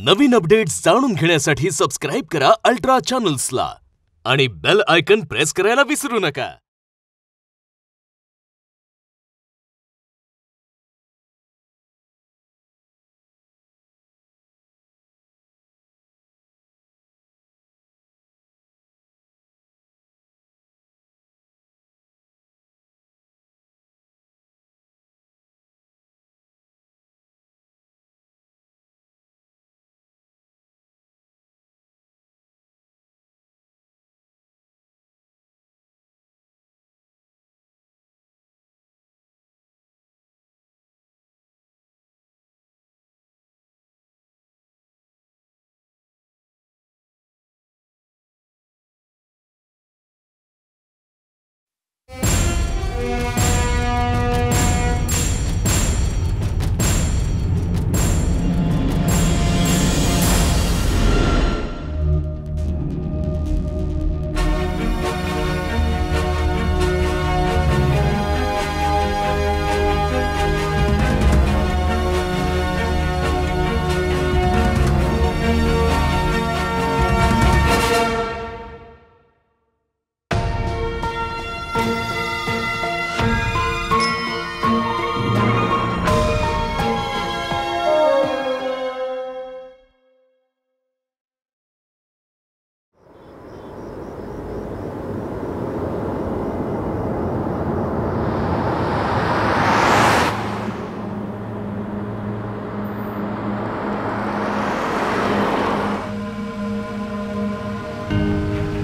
नवीन updates जाणून घेण्यासाठी subscribe करा अल्ट्रा चॅनल्सला आणि बेल आयकॉन प्रेस करायला विसरू नका।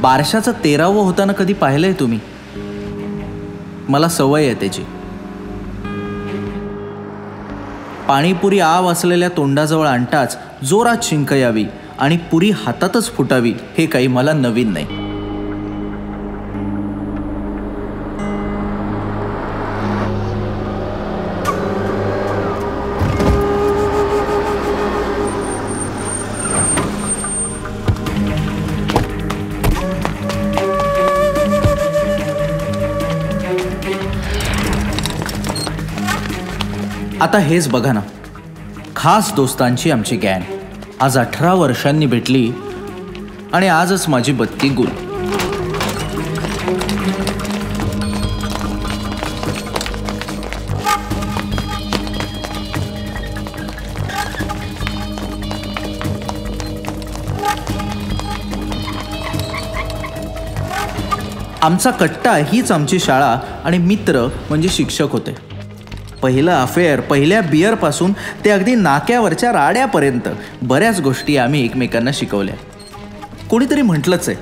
बारशाचं 13वं होताना कधी पाहिलंय तुम्ही? मला सवय आहे त्याची। पाणीपुरी आव असलेल्या तोंडाजवळ आणताच जोरात शिंक यावी आणि पुरी हातातच फुटावी हे काही मला नवीन नाही। आता हेच बघा ना, खास दोस्तांची आमची गँग आज 18 वर्षांनी भेटली आणि आजच माझी बत्ती गुल। आमचा कट्टा हीच आमची शाळा आणि मित्र म्हणजे शिक्षक होते। पहिलं अफेअर, पहिल्या बिअरपासून ते अगदी नाक्यावरच्या राड्यापर्यंत बऱ्याच गोष्टी आम्ही एकमेकांना शिकवल्या। कोणीतरी म्हटलंच आहे,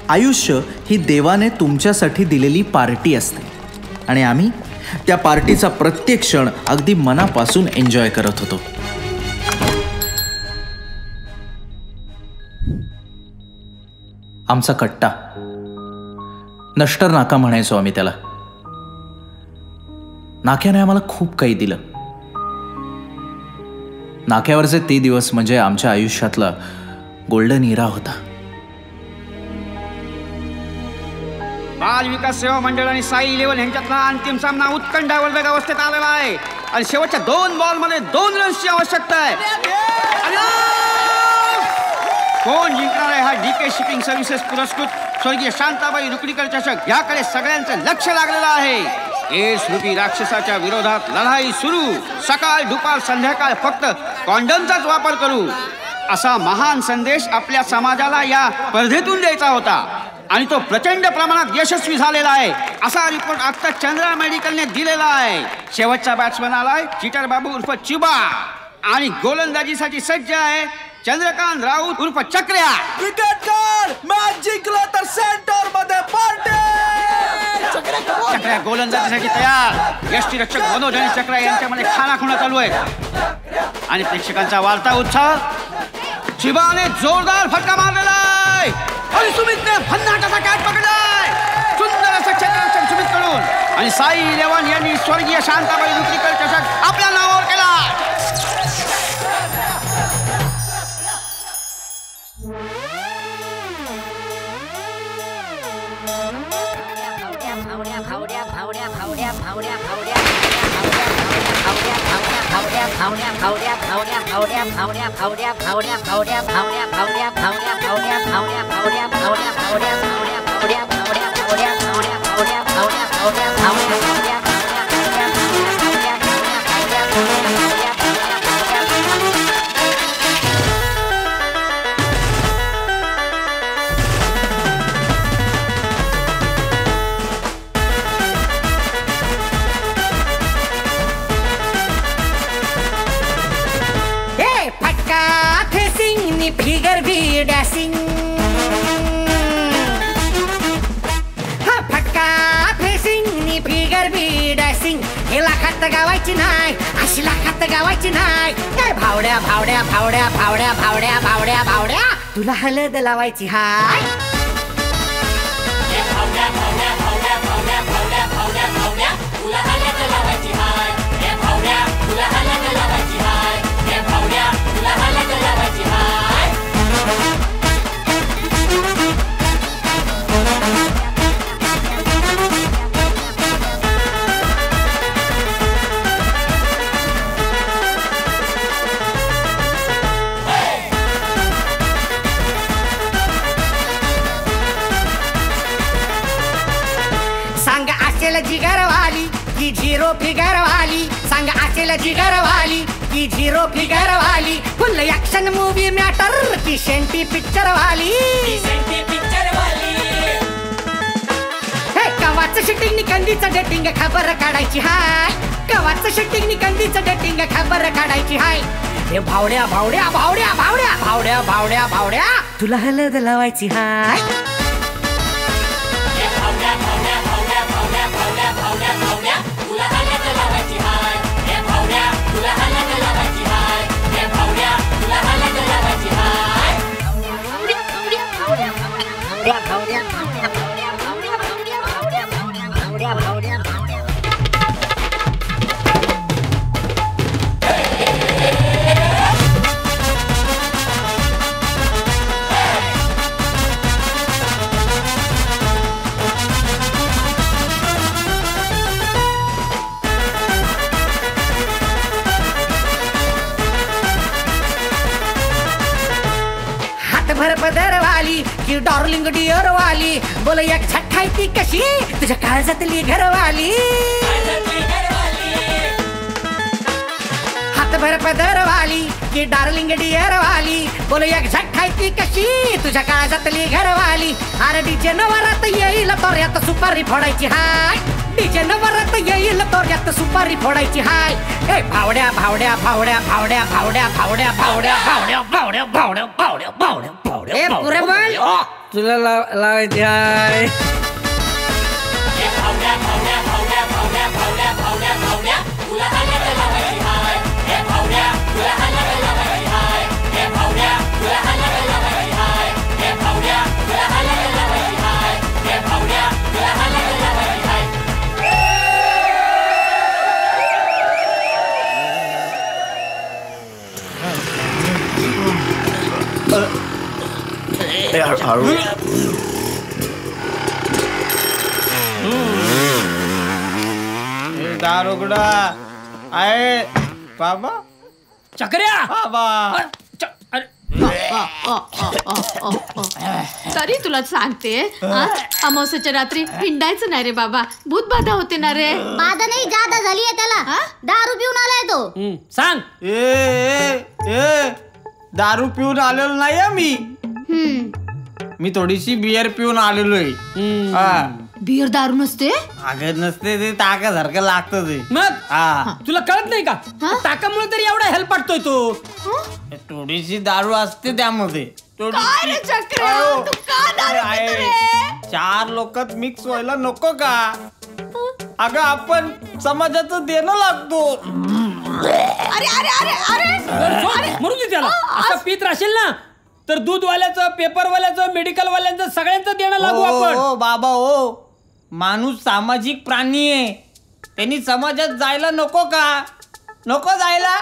आयुष्य ही देवाने तुमच्यासाठी दिलेली पार्टी असते आणि आम्ही त्या पार्टीचा प्रत्येक क्षण अगदी मनापासून एन्जॉय करत होतो। आमचा कट्टा, नष्टर नाका म्हणायचो आम्ही त्याला। नाक्याने आम्हाला खूप काही दिलं। नाक्यावरचे ते दिवस म्हणजे आमच्या आयुष्यातला गोल्डन इरा होता। बाल विकास सेवा मंडळ आणि साई इलेव्हन यांच्यातला अंतिम सामना उत्कंठावर्धक अवस्थेत आलेला आहे आणि शेवटच्या 2 बॉलमध्ये 2 रन्सची आवश्यकता आहे। कोण जिंकणार आहे हा डीके शिपिंग सर्व्हिसेस पुरस्कृत स्वर्गीय शांताबाई रुकडीकर चषक याकडे सगळ्यांचं लक्ष लागलेलं आहे। एड्स रूपी राक्षसाच्या विरोधात लढाई सुरू। सकाळ दुपार संध्याकाळ फक्त कॉन्डमचाच वापर करू असा महान संदेश आपल्या समाजाला या स्पर्धेतून द्यायचा होता आणि तो प्रचंड प्रमाणात यशस्वी झालेला आहे असा रिपोर्ट आता चंद्रा मेडिकलने दिलेला आहे। शेवटचा बॅट्समन आलाय चिटर बाबू उर्फ चिबा आणि गोलंदाजीसाठी सज्ज आहे चंद्रकांत राऊत उर्फ चक्र्या। क्रिकेट मॅच जिंकला तर सेंटर मध्ये पार्टी। चक्र्या गोलंदाजीसाठी तयार। यष्टीरक्षक मनोज आणि चक्र्या यांच्यामध्ये खाणाखुणा चालू आहे आणि प्रेक्षकांचा वाढता उत्साह। चिबाने जोरदार फटका मारलेला आहे आणि सुमितने भन्नाटाचा कॅच पकडलाय। सुंदर असं क्षेत्ररक्षण सुमितकडून आणि साई इलेव्हन यांनी स्वर्गीय शांताबाई रुकडीकर चषक आपल्या नावावर केला। फिगर भी डॅसिंग हा फटका फेसिंग नी फिगर भी डॅसिंग हे लाखात गावायची नाही अशी लाखात गावायची नाही काय भावड्या भावड्या भावड्या भावड्या भावड्या भावड्या भावड्या तुला हलद लावायची हाय भावड्या भावड्या भावड्या भावड्या भावड्या भावड्या भावड्या तुला हलद लावायची हाय हे भावड्या तुला हलद लावायची हाय हे भावड्या तुला हलद लावायची हाय सांग असेल जिगरवाली की झिरो फिगरवाली सांग असेल जिगरवाली की झिरो फिगरवाली फुल ऍक्शन मूवी मॅटर की शेंटी पिक्चरवाली हे कवाचं शूटिंग नि कंदीचं डेटिंग खबर काढायची हाय कवाचं शूटिंग नि कंदीचं डेटिंग खबर काढायची हाय हे भावड्या भावड्या भावड्या भावड्या भावड्या भावड्या भावड्या तुला हलद लावायची हाय भर पदरवाली की डार्लिंग डिअर वाली बोल एक छठाई ती कशी तुझ्या काळजातली घरवाली हातभर पदरवाली की डार्लिंग डिअर वाली बोल एक छठाई ती कशी तुझ्या काळजातली घरवाली अरे डीजे नवरात येईल तोऱ्यात सुपारी फोडायची हाय डीजे नवरात येईल तोऱ्यात सुपारी फोडायची हाय ए भावड्या भावड्या भावड्या भावड्या भावड्या भावड्या भावड्या भावड्या भावड्या भावड्या भावड्या भावड्या ए पुरे बोल तुला लावायची हाय भावड्या भावड्या भावड्या भावड्या भावड्या भावड्या भावड्या तुला हलद लावायची हाय ए भावड्या तुला हलद लावायची हाय ए भावड्या तुला हलद लावायची हाय ए भावड्या तुला हलद लावायची हाय ए भावड्या तुला हलद लावायची हाय दार उघडा आहे बाबा चक्र्या बाबा तरी तुला सांगते अमावस्याच्या रात्री हिंडायचं नाही रे बाबा भूत बाधा होते ना रे बाधा नाही जादा झाली आहे त्याला दारू पिऊन आलाय तो सांग ए दारू पिऊन आलेलो नाही मी थोडीशी बियर पिऊन आलेलो आहे बियर दारू नसते अगं नसते ते ताकासारखं लागतं ते मग तुला कळत नाही का ताकामुळे तरी एवढा हेल्प वाटतोय तो थोडीशी दारू असते त्यामध्ये काय रे चक्र तू का दारू पितो रे? 4 लोकात मिक्स व्हायला नको का अगं आपण समाजाचं देणं लागतो अरे अरे अरे अरे म्हणून दे त्याला असं पित राहशील ना तर दूधवाल्याचं पेपरवाल्याचं मेडिकलवाल्यांचं सगळ्यांचं देणं लागू आपण हो बाबा हो माणूस सामाजिक प्राणी आहे त्यांनी समाजात जायला नको का नको जायला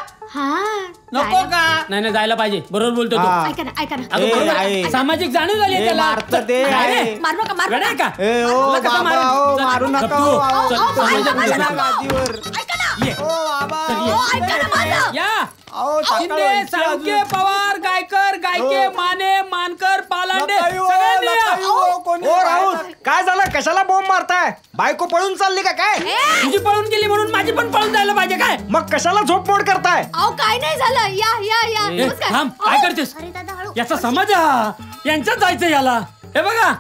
नको का नाही जायला पाहिजे बरोबर बोलतो तो ऐका ना ऐका ना अगं, बरोबर आहे. सामाजिक जाणीव झाली आहे त्याला मारतं ते आहे. मारू नका मारू वेडा आहे नका का ए, ओ, तुला कसं बाबा, मारेल? ओ, चल, मारू नका, गप्पू. ओ, चल, ओ, समाजात माझ्या जाऊ. गादीवर. ऐका ना ये. ओ बाबा चल, ये. ऐका ना माझं या शिंदे, साळुंके, पवार, गायकर, गायके, माने, मानकर, पालांडे सगळ्यांनी या. ओ राहुल, काय झालं? कशाला बॉम्ब मारताय? बायको पळून चालली का काय? तुझी पळून गेली म्हणून माझी पण पळून जायला पाहिजे काय? मग कशाला झोपमोड करताय? अहो काय नाही झालं, या या या. ए, नमस्कार. थांब, काय करतेस? अरे दादा हळू. याचा समाज हा यांच्यात जायचं याला. हे बघा,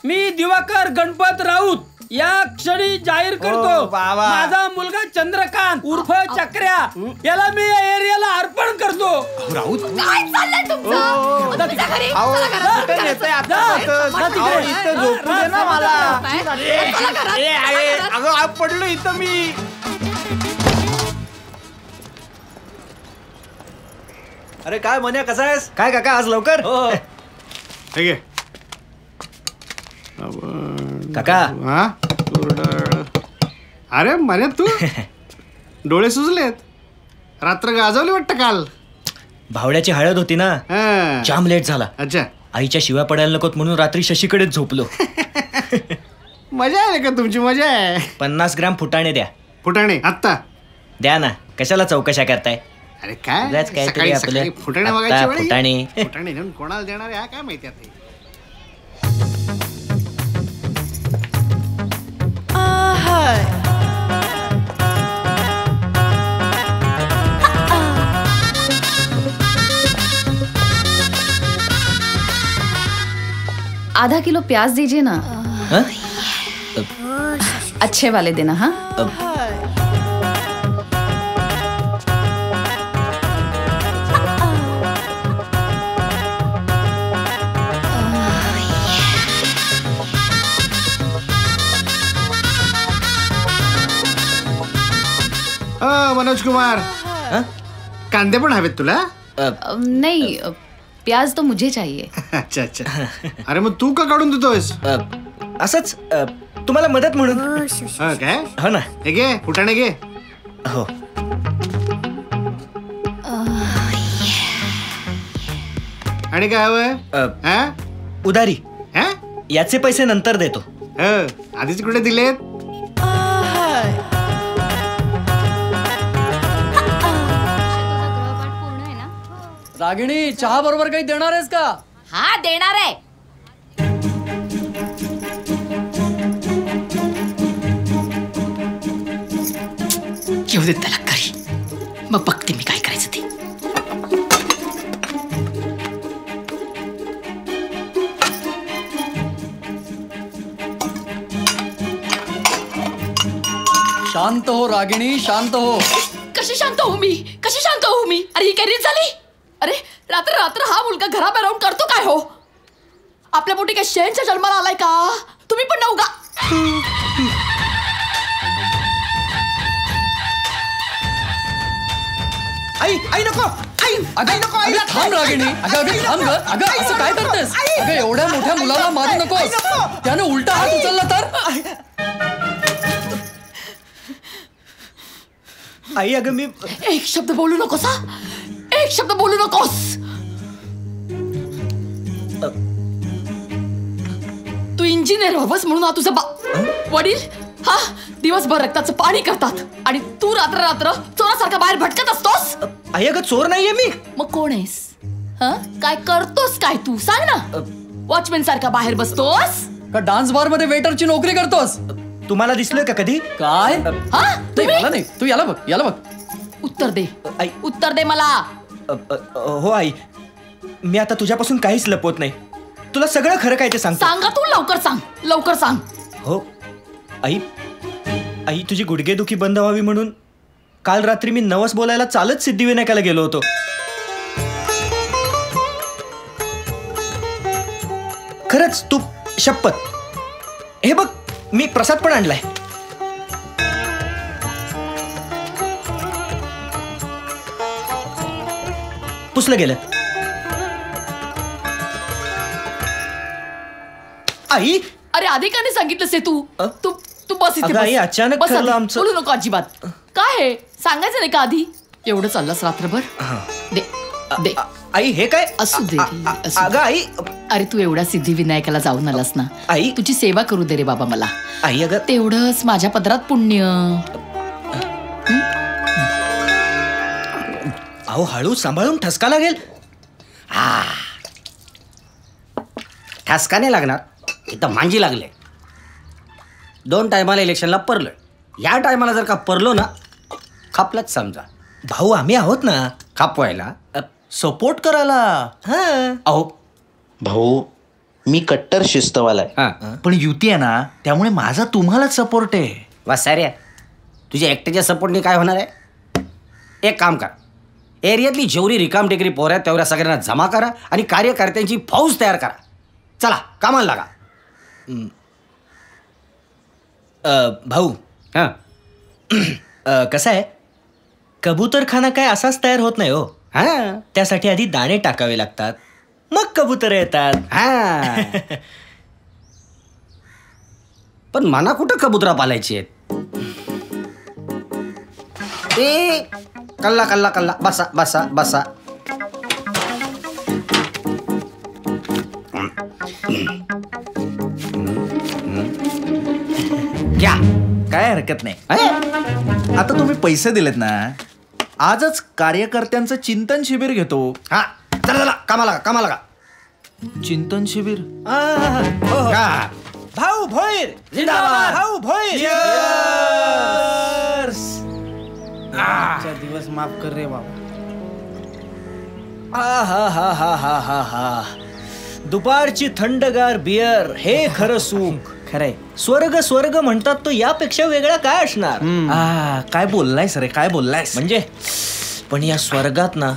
मी दिवाकर गणपत राऊत या क्षणी जाहीर करतो, बाबा. माझा मुलगा चंद्रकांत उर्फ चक्र्या याला मी या एरियाला अर्पण करतो. राऊत काय चाललंय तुमचं? तुमच्या घरी? चला घरात. कुठे नेतंय आता? जा, जा तिकडे. अहो, इथं झोपू दे ना मला. चला घरात. ए, आहे. अगं आज पडलो इथं मी. अरे काय म्हण्या, कसा आहेस? काय काका आज लवकर? ठीक आहे. काका हा अरे म्हणे तू डोळे सुजलेत. रात्र गाजवली वाटतं काल. भावड्याची हळद होती ना, हा. जाम लेट झाला. अच्छा, आईच्या शिव्या पडायला नकोत म्हणून रात्री शशीकडेच झोपलो. मजा आहे का तुमची? मजा आहे. 50 ग्राम फुटाणे द्या. फुटाणे आत्ता? द्या ना, कशाला चौकशा करताय? अरे काय उगाच काहीतरी सकाळी आपलं सकाळी फुटाणे आत्ता बघायची वेळ आहे? फुटाणे. फुटाणे नेऊन कोणाला देणार आहे हा काय माहिती आता. आधा किलो प्याज दीजिए ना. हाँ? अच्छे वाले देना. हाँ, मनोज कुमार, हाँ? कांदे पण हवेत तुला? नहीं, प्याज तो मुझे चाहिए. अच्छा अच्छा. अरे मग तू का काढून देतोयस? असंच तुम्हाला मदत म्हणून. हा, काय? हो ना. हे घे फुटाणे घे. हो. आणि काय हवंय? हा? उधारी. हा? याचे पैसे नंतर देतो. आधीच कुठे दिलेत? रागिणी, चहा बरोबर काही देणार आहेस का? हा देणार आहे. येऊ देत त्याला घरी, मग बघते मी काय करायचं ते. शांत हो रागिणी, शांत हो. कशी शांत होऊ मी? कशी शांत होऊ मी? अरे ही काय रीत झाली? अरे रात्र रात्र हा मुलगा घराबाहेर राहून करतो काय हो? आपल्या पोटी काय शेणच्या जन्माला आलाय का? तुम्ही पण नव्हता. आई आई नको. आई अगं नको, थांब रागिणी. अगं थांब ग. अगं असं काय करतेस? अगं एवढ्या मोठ्या मुलाला मारू नकोस. त्याने उलटा हात उचलला तर. आई अगं मी एक शब्द बोलू नकोस हा. एक शब्द बोलू नकोस. तू इंजिनियर व्हावंस म्हणून हा तुझा वडील हा दिवसभर रक्ताचं पाणी करतात आणि तू रात्र रात्र चोरासारखा बाहेर भटकत असतोस. आई अगं चोर नाहीये मी. मग कोण आहेस? काय करतोस काय तू? सांग ना. वॉचमॅन सारखा बाहेर बसतोस का डान्स बार मध्ये वेटरची नोकरी करतोस? तुम्हाला दिसलोय का कधी? काय? हा नाही मला नाही. तू याला बघ, याला बघ. उत्तर दे. आई उत्तर दे मला. हो आई, मी आता तुझ्यापासून काहीच लपवत नाही. तुला सगळं खरं काय ते सांगतो. सांगा तू लवकर सांग, लवकर सांग. हो आई, आई तुझी गुडघेदुखी बंद व्हावी म्हणून काल रात्री मी नवस बोलायला चालत सिद्धिविनायकाला गेलो होतो. खरंच तू शपथ. हे बघ मी प्रसाद पण आणलाय. पुसलं गेलं. आई अरे आधी का नाही सांगितलंस हे तू? तू तू बस इथे अगं आई, बस. अचानक बस ठरलं आधी. आमचं. बोलू नको अजिबात. काय आहे सांगायचं नाही का आधी? एवढं चाललंस रात्रभर? दे दे. आई हे काय? असू दे असू अगं दे. आई. अरे तू एवढ्या सिद्धिविनायकाला जाऊन आलास ना. आई तुझी सेवा करू दे रे बाबा मला. आई अगं तेवढंच माझ्या पदरात पुण्य. भाऊ हळू सांभाळून ठसका लागेल. ठसका नाही लागणार, इथं मांजी लागले. 2 टायमाला इलेक्शनला परलोय. या टायमाला जर का परलो ना, खापलाच समजा. भाऊ आम्ही आहोत ना खापवायला. सपोर्ट करायला. अहो भाऊ, मी कट्टर शिस्तवाला आहे, पण युती आहे ना, त्यामुळे माझा तुम्हालाच सपोर्ट आहे. वा साऱ्या, तुझ्या एकट्याच्या सपोर्टने काय होणार आहे? एक काम करा, एरियातली जेवढी रिकाम टेकरी पोऱ्या तेवढ्या सगळ्यांना जमा करा आणि कार्यकर्त्यांची फौज तयार करा. चला कामाला लागा. भाऊ कसं आहे, कबूतरखाना काय असाच तयार होत नाही हो. त्यासाठी आधी दाणे टाकावे लागतात, मग कबूतर येतात. पण मना कुठं कबुतरा पालायची आहेत? ए कल्ला कल्ला कल्ला, बसा बसा बसा. घ्या, काय हरकत नाही. आता तुम्ही पैसे दिलेत ना, आजच कार्यकर्त्यांचं चिंतन शिबिर घेतो. हा चला चला, कामाला कामाला का. चिंतन शिबिर. भाऊ भोईर जिंदाबाद. भाऊ भोईर. दिवस माफ कर रे बाबा. हा. दुपारची थंडगार बियर हे खरं सुख. खरंय. स्वर्ग स्वर्ग म्हणतात तो यापेक्षा वेगळा काय असणार. काय बोललायस रे, काय बोललायस. म्हणजे पण या स्वर्गात ना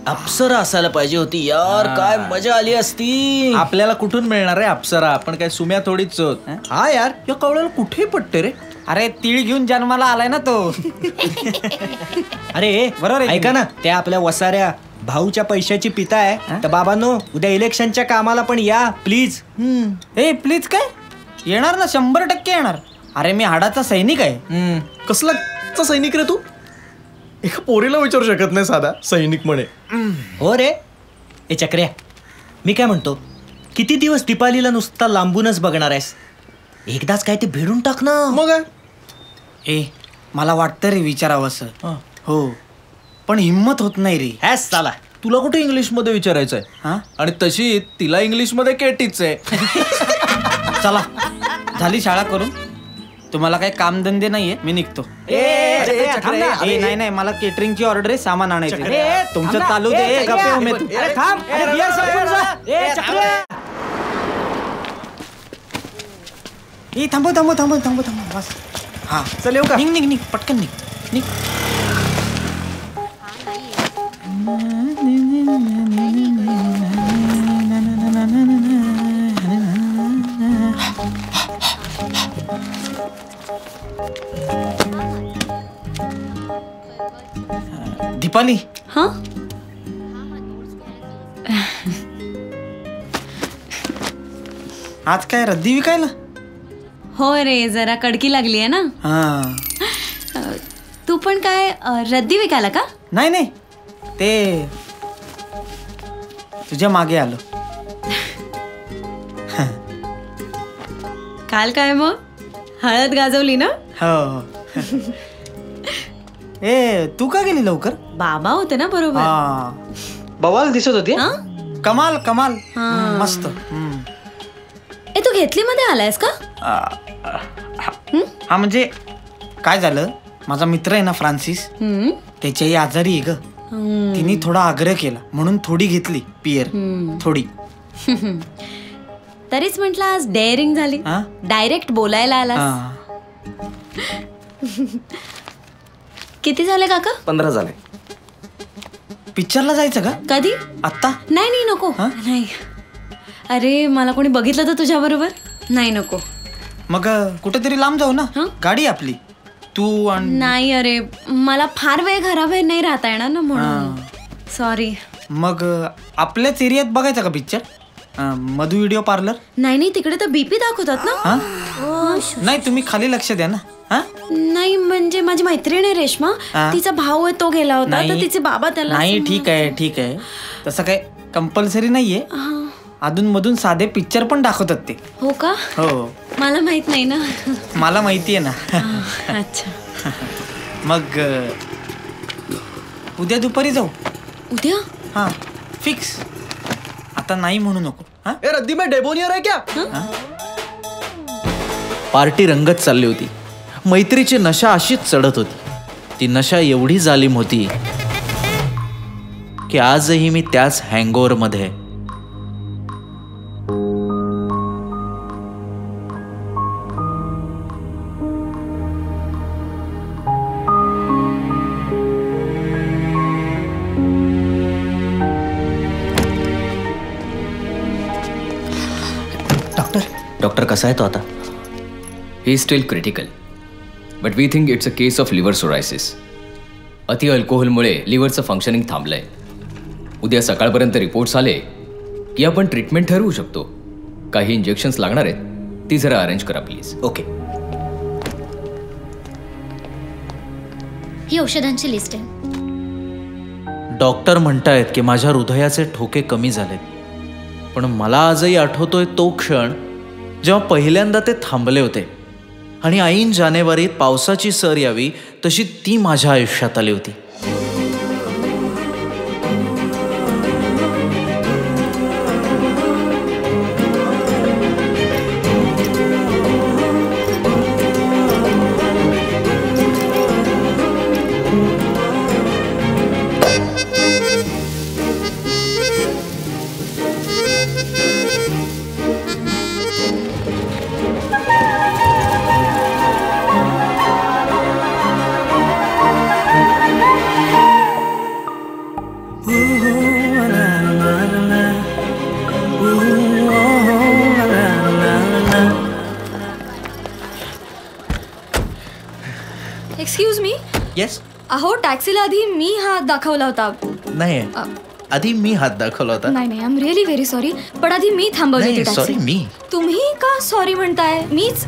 अप्सरा असायला पाहिजे होती यार. काय मजा आली असती. आपल्याला कुठून मिळणार आहे अप्सरा? आपण काय सुम्या थोडीच. हा यार, या कवळ्याला कुठे पटते रे. अरे तीळ घेऊन जन्माला आलाय ना तो. अरे बरोबर ऐका ना, त्या आपल्या वसाऱ्या भाऊच्या पैशाची पिता आहे. तर बाबांनो, उद्या इलेक्शनच्या कामाला पण या प्लीज. ए प्लीज काय येणार ना, 100% येणार. अरे मी हाडाचा सैनिक आहे. कसला सैनिक रे तू? एका पोरीला विचारू शकत नाही साधा सैनिक म्हणे. हो रे. ए चक्र्या, मी काय म्हणतो, किती दिवस दीपालीला नुसता लांबूनच बघणार आहेस? एकदाच काय ते भिडून टाक ना. मग ए मला वाटतं रे विचारावं असं. हो पण हिम्मत होत नाही रे. हॅस चला, तुला कुठे इंग्लिश मध्ये विचारायचंय? आणि तशी तिला इंग्लिश मध्ये केटीच आहे. चला झाली शाळा करून. तुम्हाला काही कामधंदे नाहीये, मी निघतो. नाही मला केटरिंगची ऑर्डर आहे, सामान आणायचं. तुमचं चालू दे. थांबव बस. हा चल येऊ का? निघ पटकन निघ. दीपाली. हा आज काय रद्दी विकायला? हो रे, जरा कडकी लागली आहे ना. तू पण काय रद्दी विकायला का? नाही ते तुझ्या मागे आलो. काल काय मग हळद गाजवली ना? हो. ए तू का गेली लवकर? बाबा होते ना बरोबर. बवाल दिसत होती. कमाल मस्त. ए तू घेतली मध्ये आलायस का? हा म्हणजे काय झालं, माझा मित्र आहे ना फ्रान्सिस, त्याच्याही आजारी आहे ग. तिने थोडा आग्रह केला म्हणून थोडी घेतली पियर. थोडी. तरीच म्हटलं आज डेअरिंग झाली. डायरेक्ट बोलायला आलास. किती झाले काका? 15 झाले. पिक्चरला जायचं का? कधी? आता? नाही नको. नाही. अरे मला कोणी बघितलं तर तुझ्या बरोबर. नाही नको. मग कुठेतरी लांब जाऊ ना. गाडी आपली, तू आणि. नाही अरे, मला फार वेळ घराबाहेर नाही राहता येणार ना, म्हणून. सॉरी. मग आपल्याच एरियात बघायचा का पिक्चर? मधु व्हिडिओ पार्लर. नाही तिकडे तर बीपी दाखवतात ना. नाही तुम्ही खाली लक्ष द्या ना. नाही म्हणजे माझी मैत्रीण आहे रेश्मा, तिचा भाऊ आहे, तो गेला होता तर तिचे बाबा त्याला. नाही ठीक आहे. तसं काय कंपल्सरी नाहीये. अधून मधून साधे पिक्चर पण दाखवतात ते. हो का? हो. मला माहित नाही ना. मला माहिती आहे ना. अच्छा. मग उद्या दुपारी जाऊ. उद्या? हा फिक्स. आता नाही म्हणू नको. ए रद्दी में डेबोनियर है क्या? पार्टी रंगत चालली होती. मैत्रीची नशा अशीच चढत होती. ती नशा एवढी जालिम होती की आजही मी त्याच हँगओव्हर मध्ये. डॉक्टर कसा आहे तो आता? He is still critical, but we think it's a case of liver psoriasis. अति अल्कोहोलमुळे लिव्हरचं फंक्शनिंग थांबलंय. उद्या सकाळपर्यंत रिपोर्ट्स आले की आपण ट्रीटमेंट ठरवू शकतो. काही इंजेक्शन्स लागणार आहेत, ती जरा अरेंज करा प्लीज. ओके. ही औषधांची लिस्ट आहे. डॉक्टर म्हणतायत की माझ्या हृदयाचे ठोके कमी झालेत, पण मला आजही आठवतोय तो क्षण जेव्हा पहिल्यांदा ते थांबले होते आणि ऐन जानेवारीत पावसाची सर यावी तशी ती माझ्या आयुष्यात आली होती. Excuse me. येस. अहो टॅक्सीला आधी मी हात दाखवला होता. नाही, आधी मी हात दाखवला होता. नाही नाही, I am really very sorry, पण आधी मी थांबवली होती सॉरी टॅक्सी. मी. तुम्ही का सॉरी म्हणताय? मीच.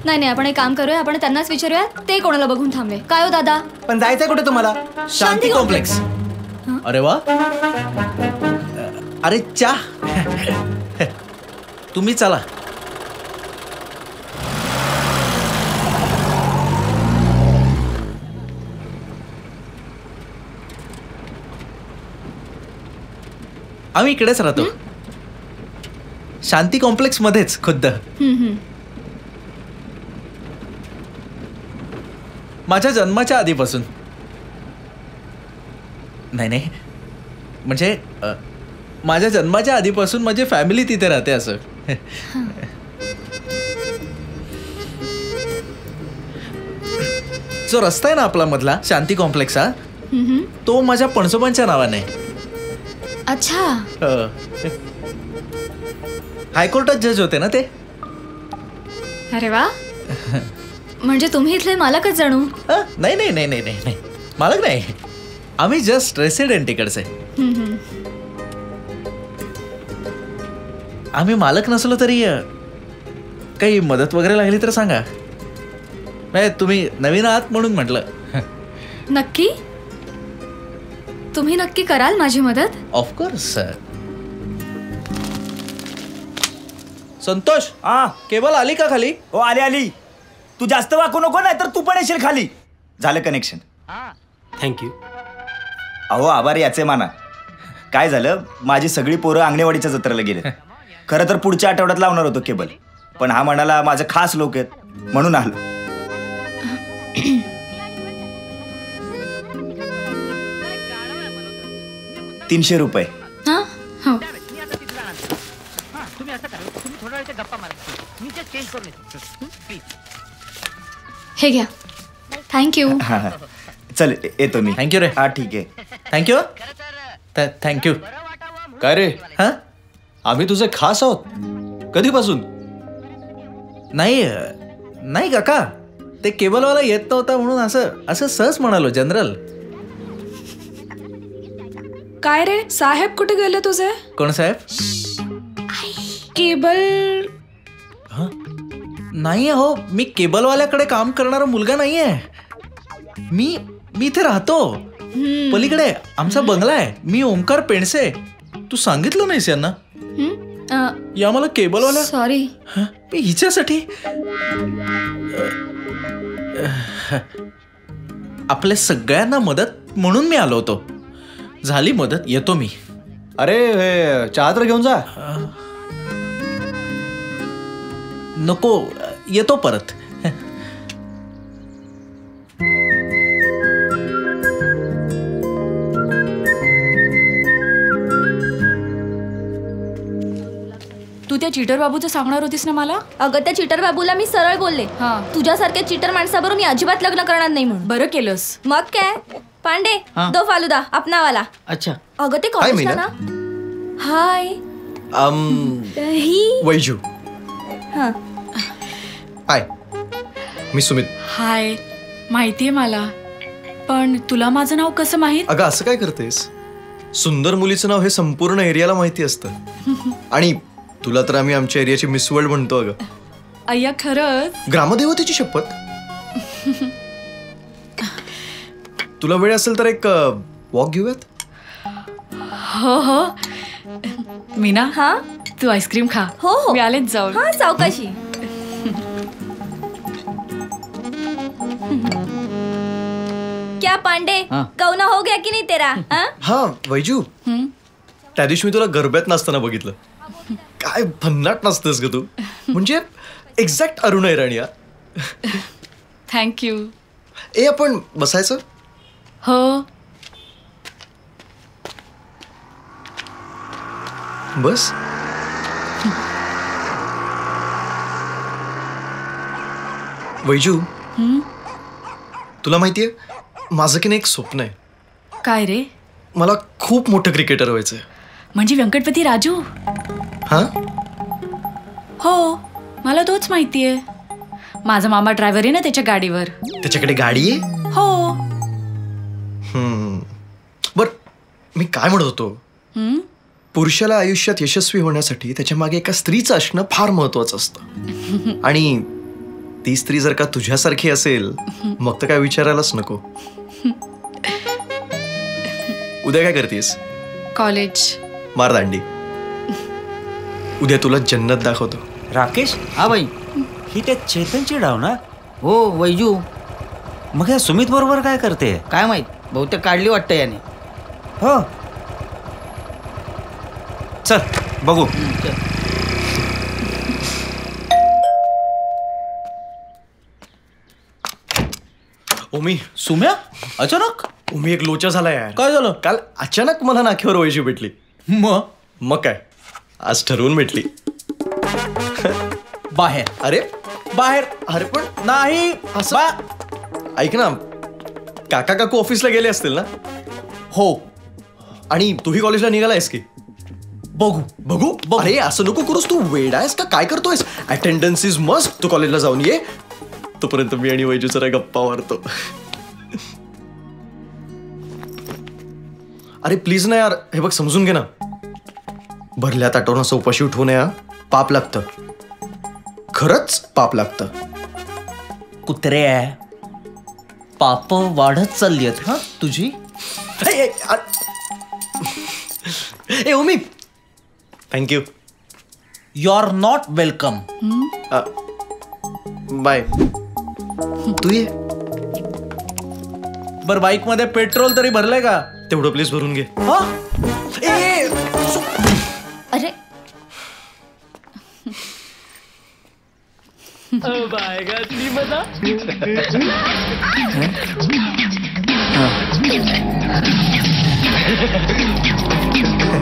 नाही नाही, आपण एक काम करूया, आपण त्यांनाच विचारूया ते कोणाला बघून थांबले. काय हो दादा? पण जायचंय कुठे तुम्हाला? शांती कॉम्प्लेक्स. अरे वा. अरे चा. तुम्ही चला. आम्ही इकडेच राहतो, शांती कॉम्प्लेक्स मध्येच खुद्द. माझ्या जन्माच्या आधीपासून. नाही नाही, म्हणजे माझ्या जन्माच्या आधीपासून माझी फॅमिली तिथे राहते असं. जो रस्ता आहे ना आपला मधला शांती कॉम्प्लेक्स हा, तो माझ्या पणसोबांच्या नावाने. अच्छा. हायकोर्टात जज होते ना ते. अरे वा. म्हणजे तुम्ही इथले मालकच जणू. नाही नाही नाही नाही नाही, मालक नाही, आम्ही जस्ट रेसिडेंट इकडचे. आम्ही मालक नसलो तरी काही मदत वगैरे लागली तर सांगा. तुम्ही नवीन आहात म्हणून म्हटलं. नक्की? तुम्ही नक्की कराल माझी मदत? Of course sir. संतोष, केबल आली का खाली? हो आली आली. तू जास्त वाकू नको, नाही तर तू पण येशील खाली. झालं कनेक्शन. थँक्यू. अहो आभार याचे माना. काय झालं, माझी सगळी पोरं अंगणेवाडीच्या जत्रेला गेले. खरं तर पुढच्या आठवड्यात लावणार होतो केबल, पण हा म्हणाला माझे खास लोक आहेत म्हणून आलो. ₹300. हे घ्या. थँक्यू. चल येतो मी. थँक्यू रे. हा ठीक आहे. थँक्यू. थँक्यू. काय रे? हा, आम्ही तुझे खास आहोत. कधीपासून? नाही नाही काका, ते केबलवाला येत नव्हता म्हणून असं सहज म्हणालो. जनरल. काय रे साहेब, कुठे गेले तुझे? कोण साहेब? केबल. नाही अहो, मी केबलवाल्याकडे काम करणारा मुलगा नाहीये. मी इथे राहतो पलीकडे. आमचा बंगला आहे. मी ओंकार पेंडसे. तू सांगितलं नाहीस यांना? या मला केबलवाला. सॉरी. मी हिच्यासाठी आपल्या सगळ्यांना मदत म्हणून मी आलो होतो. झाली मदत, येतो मी. अरे चहा तर घेऊन जा. नको, येतो परत. तू त्या चीटर बाबूचं सांगणार होतीस ना मला? अगं त्या चीटर बाबूला मी सरळ बोलले, तुझ्यासारख्या चीटर माणसाबरोबर मी अजिबात लग्न करणार नाही म्हणून. बरं केलंस. मग काय, पांडे दो फालुदा अपनावाला. अच्छा. अगं ते कॉलेजला ना. हाय ही वैजू. हां हाय, मी सुमित. हाय, माहितीये मला, पण तुला माझं नाव कसं माहित? अगं असं काय करतेस? सुंदर मुलीचं नाव हे संपूर्ण एरियाला माहिती असतं. आणि तुला तर आम्ही आमच्या एरियाची मिस वर्ल्ड म्हणतो. अगं अय्या खरंच? ग्रामदेवतेची शपथ. तुला वेळ असेल तर एक वॉक घेऊयात. हो हो. मीना, हा तू आईस्क्रीम खा. हो हो, मी आलेच जाऊन. हा सावकाशी. क्या पांडे, कौना हो गया की नाही तेरा? हा वैजू, त्या दिवशी मी तुला गरब्यात नाचताना बघितलं. काय भन्नाट नाचतेस ग तू, म्हणजे एक्झॅक्ट अरुणा इराणी. थँक्यू. ए आपण बसायचं? हो. बस. वैजू, तुला माहितीये माझं की नाही एक स्वप्न आहे. काय रे? मला खूप मोठं क्रिकेटर व्हायचंय. म्हणजे व्यंकटपती राजू? हा हो, मला तोच माहितीये. माझा मामा ड्रायव्हर आहे ना त्याच्या गाडीवर. त्याच्याकडे गाडी आहे? हो. बर, मी काय म्हणत होतो, पुरुषाला आयुष्यात यशस्वी होण्यासाठी त्याच्या मागे एका स्त्रीचं असणं फार महत्वाचं असतं. आणि ती स्त्री जर का तुझ्यासारखी असेल मग तर काय विचारायलाच नको. उद्या काय करतेस? कॉलेज. मार दांडी. उद्या तुला जन्नत दाखवतो. राकेश. हा बाई, ही त्या चेतनची डाव ना? हो वैजू. मग या सुमित बरोबर काय करते? काय माहित, बहुतेक काढली वाटतं याने. हो, चल बघू. ओमी. सुम्या, अचानक? ओमी एक लोचा झाला यार. काय झालं? काल अचानक मला नाक्यावर वैजू भेटली. मग काय, आज ठरवून भेटली. बाहेर? अरे बाहेर. अरे पण नाही असं. ऐक ना, काका काकू ऑफिसला गेले असतील ना? हो. आणि तूही कॉलेजला निघालायस की? बघू बघू. अरे असं नको करूस, तू वेडा आहेस का? काय करतोयस? Attendance is must. तू कॉलेजला जाऊन ये, तोपर्यंत मी आणि वैजू जरा गप्पा मारतो. अरे प्लीज ना यार, हे बघ समजून घे ना. भरल्या ताटवून असं उपाशी उठवू नये. पाप लागतं, खरंच पाप लागतं. कुत्रे आहे, पाप वाढत चालली आहेत हा तुझी. ए Omi, thank you. You are not welcome. Bye. तू ये. बर, बाईक मध्ये पेट्रोल तरी भरलंय का? तेवढं प्लीज भरून घे. अरे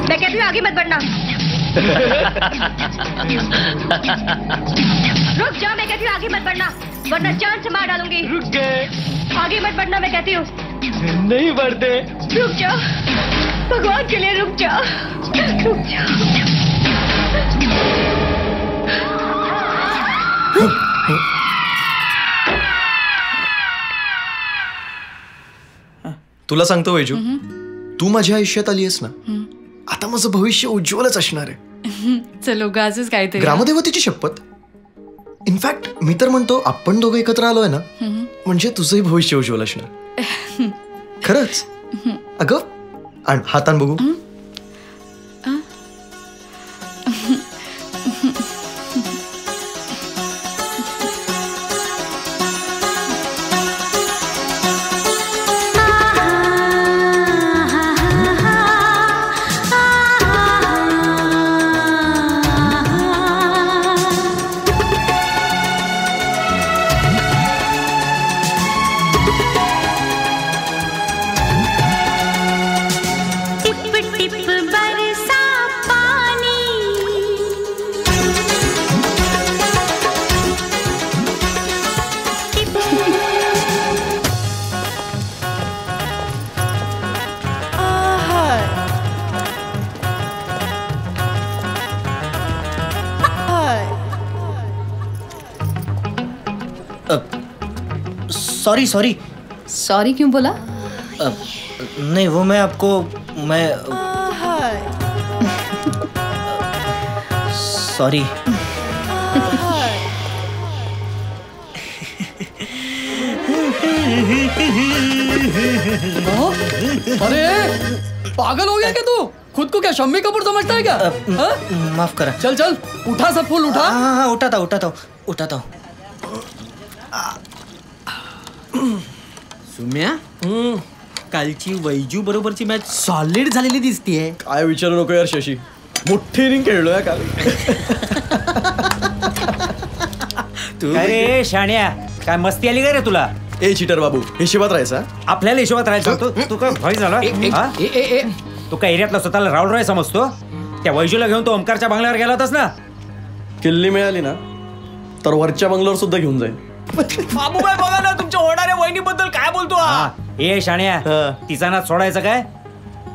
मैं कहती हूँ आगे मत बढ़ना. रुक जा, मैं कहती हूँ आगे मत बढ़ना, वरना जान से मार डालूंगी. रुक गए. आगे मत बढ़ना, मैं कहती हूँ. नहीं बढ़ते. रुक जा, भगवान के लिए रुक जा. रुक जा. तुला सांगतो वैजू, तू माझ्या आयुष्यात आली आहेस ना, आता माझं भविष्य उज्ज्वलच असणार आहे. चलो गाजच काहीतरी. ग्रामदेवतेची शपथ. इनफॅक्ट मी तर म्हणतो आपण दोघं एकत्र आलोय ना, म्हणजे तुझंही भविष्य उज्ज्वल असणार. खरंच. अगं आण हातान बघू. सॉरी सॉरी सॉरी क्यों बोला? नहीं वो मैं आपको सॉरी। अरे पागल हो गया क्या तू? खुद को क्या शम्मी कपूर समझता है क्या? माफ करा। चल चल उठा सब फूल उठा। हाँ उठाता हूँ। सुम्या कालची वैजू बरोबरची मॅच सॉलिड झालेली दिसतीये. काय विचारू नको यार शशी, मोठी इनिंग खेळलोय काल. अरे शाण्या काय मस्ती आली काय रे तुला? ए चिटर बाबू, हिशोबात राहायचा. आपल्याला हिशोबात राहायचं. तू काय भय झाला? तू काय एरियातला स्वतःला राहुल रॉय समजतो? त्या वैजूला घेऊन तो ओमकारच्या बंगल्यावर गेला होतास ना? किल्ली मिळाली ना तर वरच्या बंगल्यावर सुद्धा घेऊन जाईल. बाबूबाई बघा ना तुमच्या होणाऱ्या वहिनीबद्दल काय बोलतो. ए शाण्या तिचा नाच सोडायचं काय?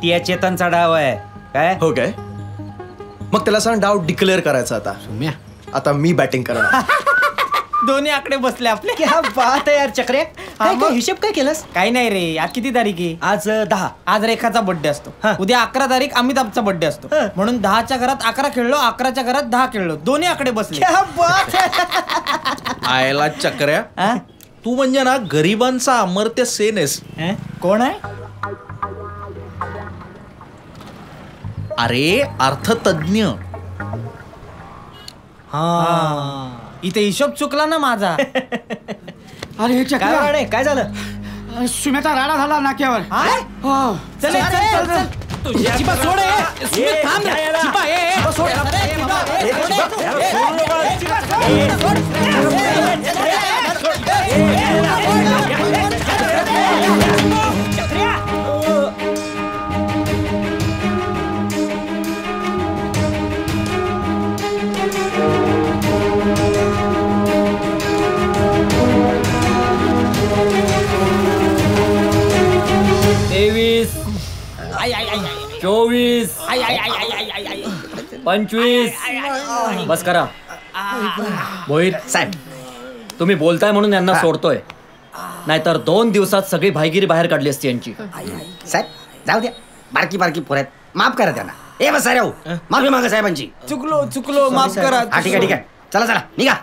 ती या चेतनचा डाव आहे काय? हो काय? मग त्याला सांग डाव डिक्लेअर करायचा आता. आता मी बॅटिंग करणार. दोन्ही आकडे बसले आपले. क्या बात आहे यार चक्रे. काय हिशेब काय केलंस? काही नाही रे. आज किती तारीख आहे? आज 10. आज रेखाचा बर्थडे असतो. उद्या 11 तारीख अमिताभचा बर्थडे असतो. म्हणून 10च्या घरात 11 खेळलो, 11च्या घरात 10 खेळलो. दोन्ही आकडे बसले. क्या बात आहे. आयला चक्र्या, तू म्हणजे ना गरिबांचा अमर्त्य सेन आहेस. कोण आहे? अरे अर्थतज्ञ. हा इथे हिशोब चुकला ना माझा. अरे काय झालं? सुम्याचा राडा झाला नाक्यावर. चल चिपा सोड. तेवीस 24 25 बस करा. मोहित साहेब तुम्ही बोलताय म्हणून यांना सोडतोय, नाहीतर 2 दिवसात सगळी भाईगिरी बाहेर काढली असती यांची. साहेब जाऊ द्या, बारकी बारकी पोर आहेत, माफ करा त्यांना. ए बस राहू, माफी मागा साहेबांची. चुकलो माफ करा. ठीक आहे चला निघा.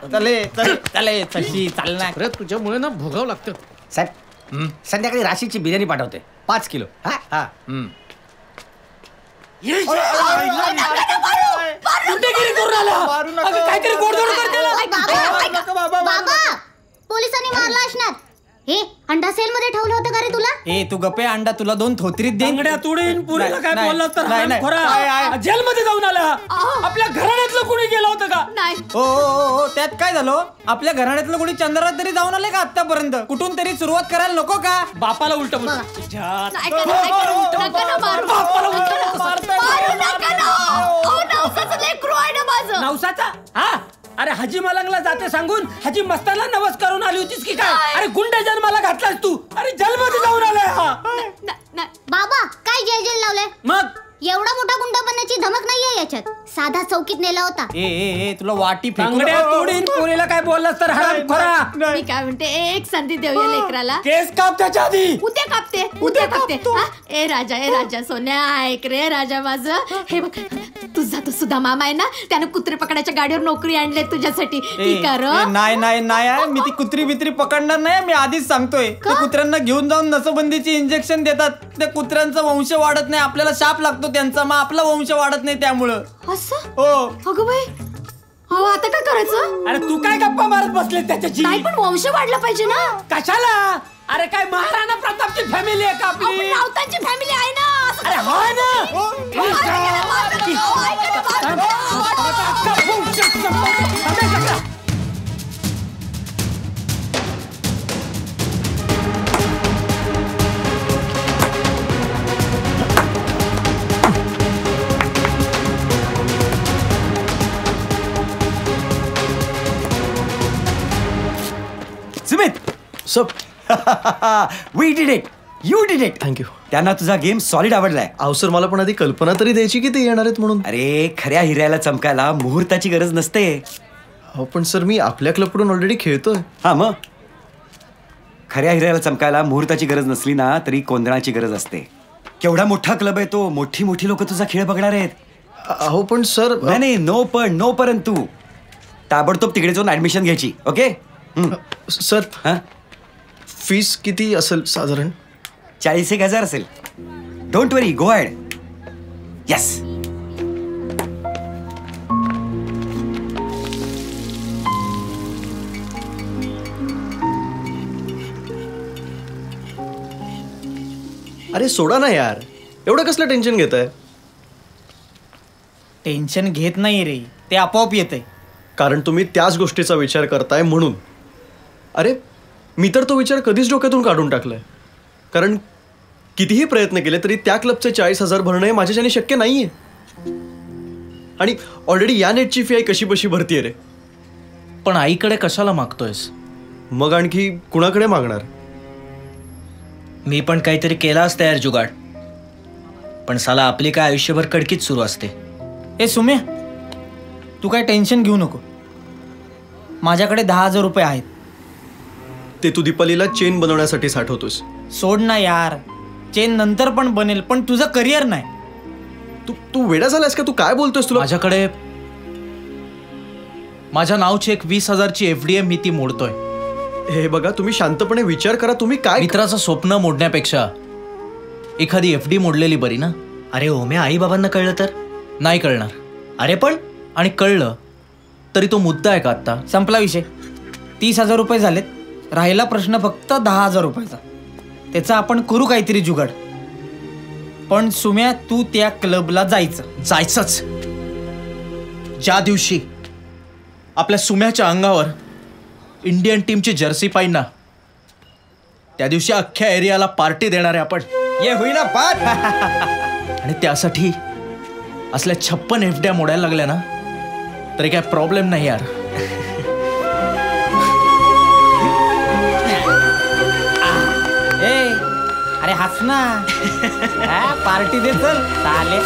चले तशी चालणार. तुझ्यामुळे ना भोगावं लागतं. साहेब संध्याकाळी राशीची बिर्याणी पाठवते 5 किलो. बाबा पोलिसांनी मारला असणार. हे अंडा सेल मध्ये ठेवलं होतं का रे तुला? ए तू गप्पे अंडा तुला 2 थोत्रीत देईन. तुडीन पुरीला काय बोलला तर जेल मध्ये जाऊन आला. आपल्या घराण्यातलं कोणी गेलं होतं का? नाही. हो त्यात काय झालं? आपल्या घराण्यातलं कोणी चंद्रात तरी जाऊन आले का आतापर्यंत? कुठून तरी सुरुवात करायला नको का? बापाला उलट नवसाचा. हा अरे हाजी मलंगला जाते सांगून हाजी मस्तानला नवस करून आली होतीस की काय? अरे गुंड जन्माला घातलास तू. अरे जेलमध्ये जाऊन आलाय हा. बाबा काय जेल लावलंय? मग एवढा मोठा गुंड बनण्याची धमक नाहीये याच्यात. साधा चौकीत नेला होता. ए तुला वाटी तोडीन पुरीला काय बोललास तर हराम खोरा. मी काय म्हणते, एक संधी देऊया लेकराला. केस काप त्याच्या आधी. उद्या कापते. ए राजा सोन्या ऐक रे राजा माझं. हे बघ तुझा तो सुद्धा मामा आहे ना, त्याने कुत्रे पकडायच्या गाडीवर नोकरी आणले तुझ्यासाठी. नाही मी ती कुत्री बित्री पकडणार नाही. मी आधीच सांगतोय. त्या कुत्र्यांना घेऊन जाऊन नसबंदीची इंजेक्शन देतात. त्या कुत्र्यांचा वंश वाढत नाही, आपल्याला शाप लागतो त्यांचा, मग आपला वंश वाढत नाही त्यामुळं. असं? हो. अगं बाई, हो आता काय करायचं? अरे तू काय गप्पा मारत बसले त्याच्याची? नाही पण वंश वाढला पाहिजे ना. कशाला? अरे काय महाराणा प्रतापची फॅमिली आहे का आपली? राऊतांची फॅमिली आहे ना. अरे हा ना. सुमित सब we did it. You did it. Thank you. त्यांना तुझा गेम सॉलिड आवडलाय. अवसर मला पण आधी कल्पना तरी द्यायची की ते येणार आहेत म्हणून. अरे खऱ्या हिऱ्याला चमकायला मुहूर्ताची गरज नसते. हो पण सर मी आपल्या क्लबकडून ऑलरेडी खेळतोय. हा मग खऱ्या हिऱ्याला चमकायला मुहूर्ताची गरज नसली ना तरी कोंदणाची गरज असते. केवढा मोठा क्लब आहे तो, मोठी मोठी लोक तुझा खेळ बघणार आहेत. अहो पण सर. नाही नो परंतु ताबडतोब तिकडे जाऊन ऍडमिशन घ्यायची. Okay sir. फीस किती असेल साधारण? 40,000 असेल. Don't worry, go ahead. Yes. अरे सोडा ना यार, एवढं कसलं टेन्शन घेत आहे? टेन्शन घेत नाही रे, ते आपोआप येते. कारण तुम्ही त्याच गोष्टीचा विचार करताय म्हणून. अरे मी तर तो विचार कधीच डोक्यातून काढून टाकलाय. कारण कितीही प्रयत्न केले तरी त्या क्लबचे 40,000 भरणं हे माझ्याच्याने शक्य नाहीये. आणि ऑलरेडी या नेटची फी आई कशी बशी भरतीये रे. पण आईकडे कशाला मागतोयस? मग आणखी कुणाकडे मागणार? मी पण काहीतरी केलाच तयार जुगाड, पण साला आपली काय आयुष्यभर कडकीच सुरू असते. ए सुम्या, तू काय टेन्शन घेऊ नको. माझ्याकडे 10,000 रुपये आहेत. ते तू दीपालीला चेन बनवण्यासाठी साठवतोस. सोड ना यार, चेन नंतर पण बनेल, पण तुझं करिअर नाही. तू वेडा झालास का? तू काय बोलतोस? तुला माझ्याकडे माझ्या नावची एक 20,000ची FD मी ती मोडतोय. हे बघा, तुम्ही शांतपणे विचार करा. तुम्ही काय मित्राचं स्वप्न मोडण्यापेक्षा एखादी FD मोडलेली बरी ना. अरे ओम्या, आई बाबांना कळलं तर? नाही कळणार. अरे पण आणि कळलं तरी तो मुद्दा आहे का आता? संपला विषय. 30,000 रुपये झालेत. राहिला प्रश्न फक्त 10,000 रुपयाचा. त्याचा आपण करू काहीतरी जुगाड. पण सुम्या, तू त्या क्लबला जायचंच. ज्या दिवशी आपल्या सुम्याच्या अंगावर इंडियन टीमची जर्सी पाहिजे ना, त्या दिवशी अख्ख्या एरियाला पार्टी देणार आहे आपण. ये होईना पाठ. आणि त्यासाठी असल्या 56 FD मोडायला लागल्या ना तरी काय प्रॉब्लेम नाही यार. अरे हस ना. पार्टी दे चल. चाले.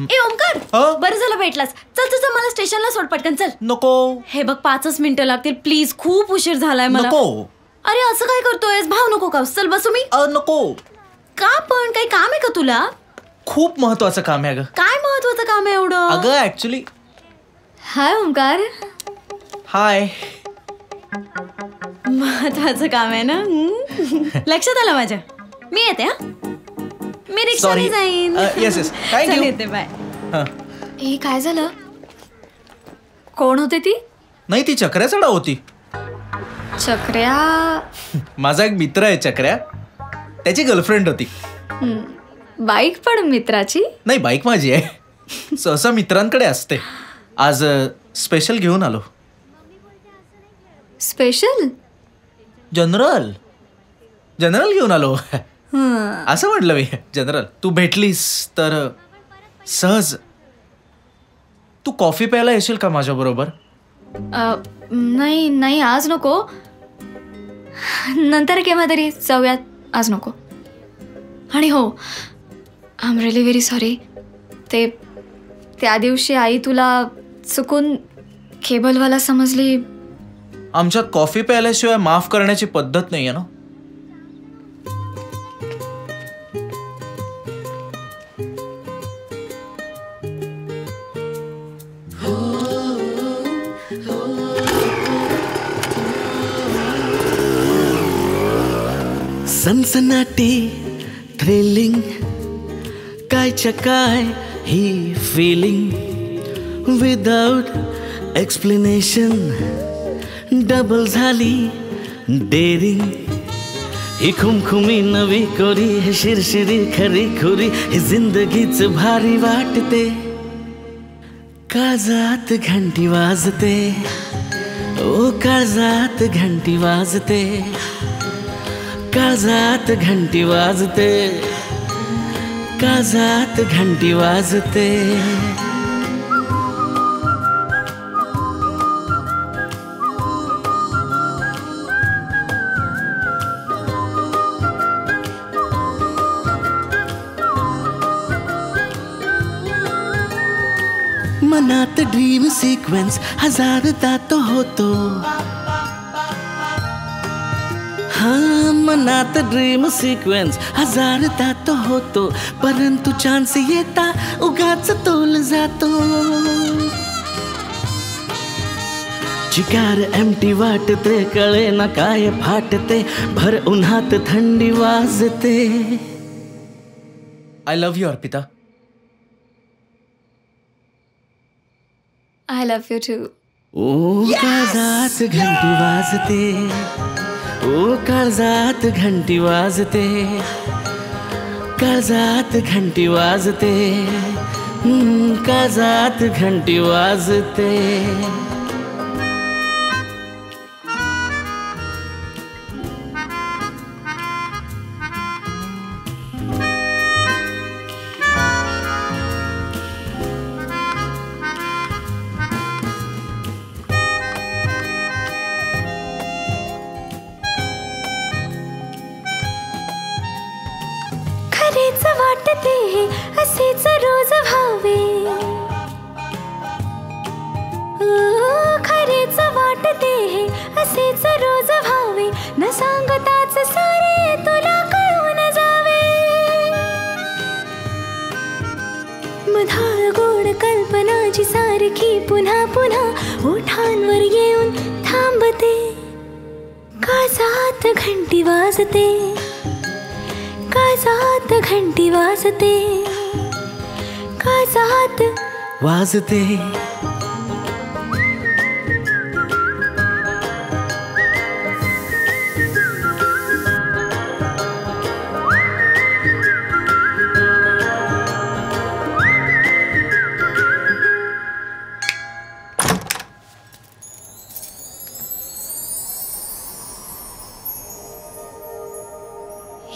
ए ओमकार, बरं झालं भेटलास. चल चल मला स्टेशनला सोड पटकन. चल. नको. हे बघ 5च मिनिटं लागतील प्लीज, खूप उशीर झालाय मला. नको. अरे असं काय करतोयस? भाव नको का? चल बसू मी. नको. का पण? काही काम आहे का तुला? खूप महत्वाचं काम आहे. काय महत्वाचं काम आहे एवढं? अगं ऍक्च्युली. हाय ओमकार. हाय. महत्वाचं काम आहे ना. लक्षात आलं माझ्या. मी येते. हा, मी रिक्षाने जाईन. Yes thank you. येते. बाय. ए काय झालं? कोण होते ती? नाही, ती चक्र्या चढा होती. चक्र्या? माझा एक मित्र आहे चक्र्या, त्याची गर्लफ्रेंड होती. बाईक पण मित्राची? नाही, बाईक माझी आहे. सहसा मित्रांकडे असते. आज स्पेशल घेऊन आलो. स्पेशल? जनरल घेऊन आलो. असं म्हटलं मी. जनरल. तू भेटलीस तर सहज. तू कॉफी प्यायला येशील का माझ्या बरोबर? नाही आज नको, नंतर केव्हा तरी जाऊयात. आज नको. आणि हो, I am really very sorry. त्या दिवशी आई तुला चुकून केबलवाला समजली. आमच्यात कॉफी प्यायल्याशिवाय माफ करण्याची पद्धत नाही आहे ना. सनसनाटी थ्रिलिंग, कायच्या काय ही फिलिंग, विदाउट एक्सप्लेनेशन डबल झाली डेरिंग. ही खुमखुमी नवी कोरी, हे शिरशिरी खरी खुरी, ही जिंदगीच भारी वाटते. काळजात घंटी वाजते, ओ काळजात घंटी वाजते, काळजात घंटी वाजते, काळजात घंटी वाजते. मनात ड्रीम सिक्वेन्स हजारदा तो होतो. हाँ मनात ड्रीम सिक्वेन्स हजारदा तो होतो, परंतु चान्स येता उगाच तोल जातो. चिकार एमटी वाटते, कळे ना काय फाटते, भर उन्हात थंडी वाजते. I love you Arpita. I love you too. ओ काळजात घंटी वाजते, ओ काळजात घंटी वाजते, काळजात घंटी वाजते, काळजात घंटी वाजते. खरेच वाटते असेच रोज व्हावे, खरेच वाटते असेच रोज व्हावे, न सांगताच सारे तुला कळून जावे. मधाळ गोड कल्पनाची सारखी पुन्हा पुन्हा ओठांवर येऊन थांबते. काळजात घंटी वाजते, काळजात घंटी वाजते, काळजात वाजते.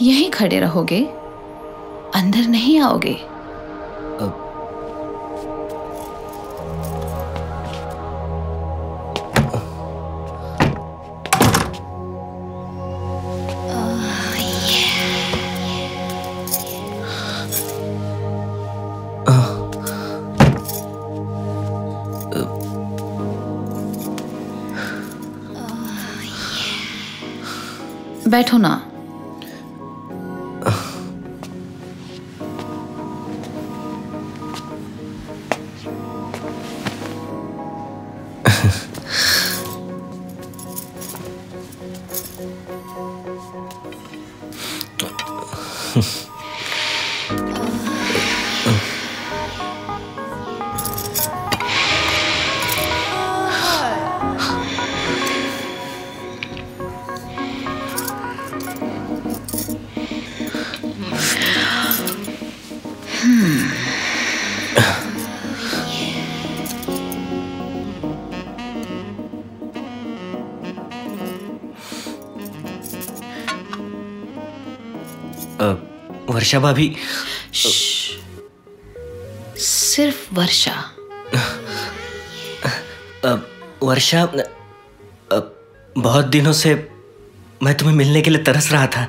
यहीं खड़े रहोगे, अंदर नहीं आओगे? बैठो ना. वर्षा भाभी. सिर्फ वर्षा. वर्षा, बहुत दिनों से मैं तुम्हें मिलने के लिए तरस रहा था.